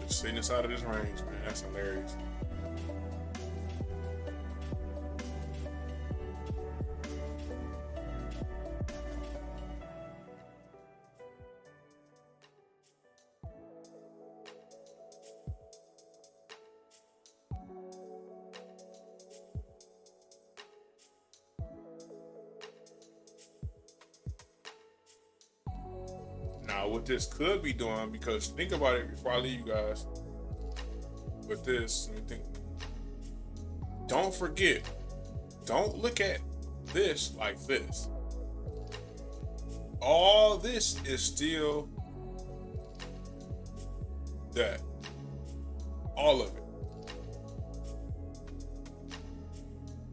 Sitting inside of this range, man, that's hilarious. Now, what this could be doing, because think about it before I leave you guys with this, let me think. Don't forget, don't look at this like this. All this is still that. All of it.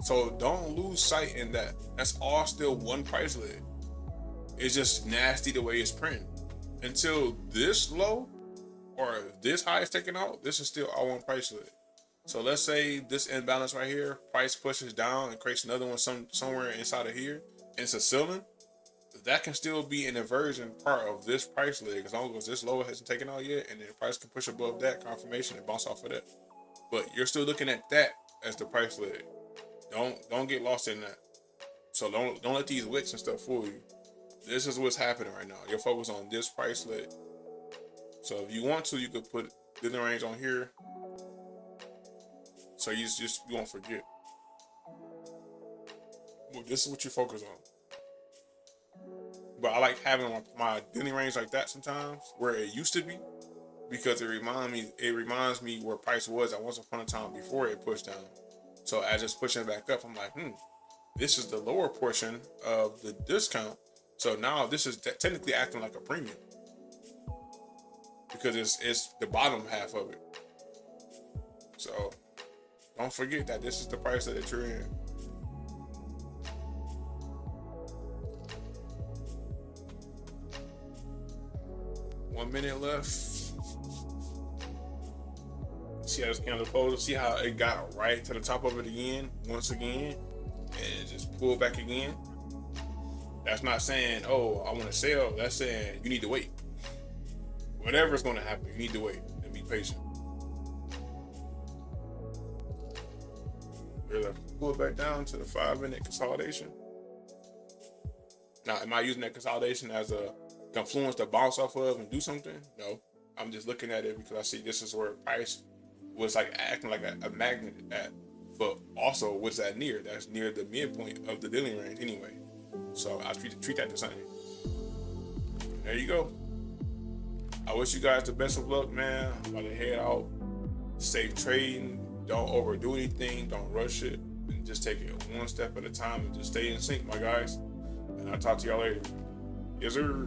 So don't lose sight in that. That's all still one price leg. It's just nasty the way it's printed. Until this low or this high is taken out, this is still all one price leg. So let's say this imbalance right here, price pushes down and creates another one somewhere inside of here, and it's a ceiling. That can still be an inversion part of this price leg as long as this low hasn't taken out yet, and then the price can push above that confirmation and bounce off of that. But you're still looking at that as the price leg. Don't get lost in that. So don't let these wicks and stuff fool you. This is what's happening right now. You're focused on this price leg. So if you want to, you could put dealing range on here, so you won't forget. Well, this is what you focus on. But I like having my dealing range like that sometimes, where it used to be, because it reminds me where price was at once upon a time before it pushed down. So as it's pushing back up, I'm like, this is the lower portion of the discount. So now this is technically acting like a premium, because it's the bottom half of it. So don't forget that this is the price that you're in. One minute left. See how this candle closed? See how it got right to the top of it again, once again, and just pull back again? That's not saying, oh, I want to sell. That's saying you need to wait. Whatever's going to happen, you need to wait and be patient. Pull it back down to the 5-minute consolidation. Now, am I using that consolidation as a confluence to bounce off of and do something? No, I'm just looking at it because I see this is where price was like acting like a magnet at, but also what's that near? That's near the midpoint of the dealing range anyway. So I treat that the same. There you go. I wish you guys the best of luck, man. I'm about to head out. Safe trading. Don't overdo anything. Don't rush it. And just take it one step at a time and just stay in sync, my guys. And I'll talk to y'all later. Yes, sir.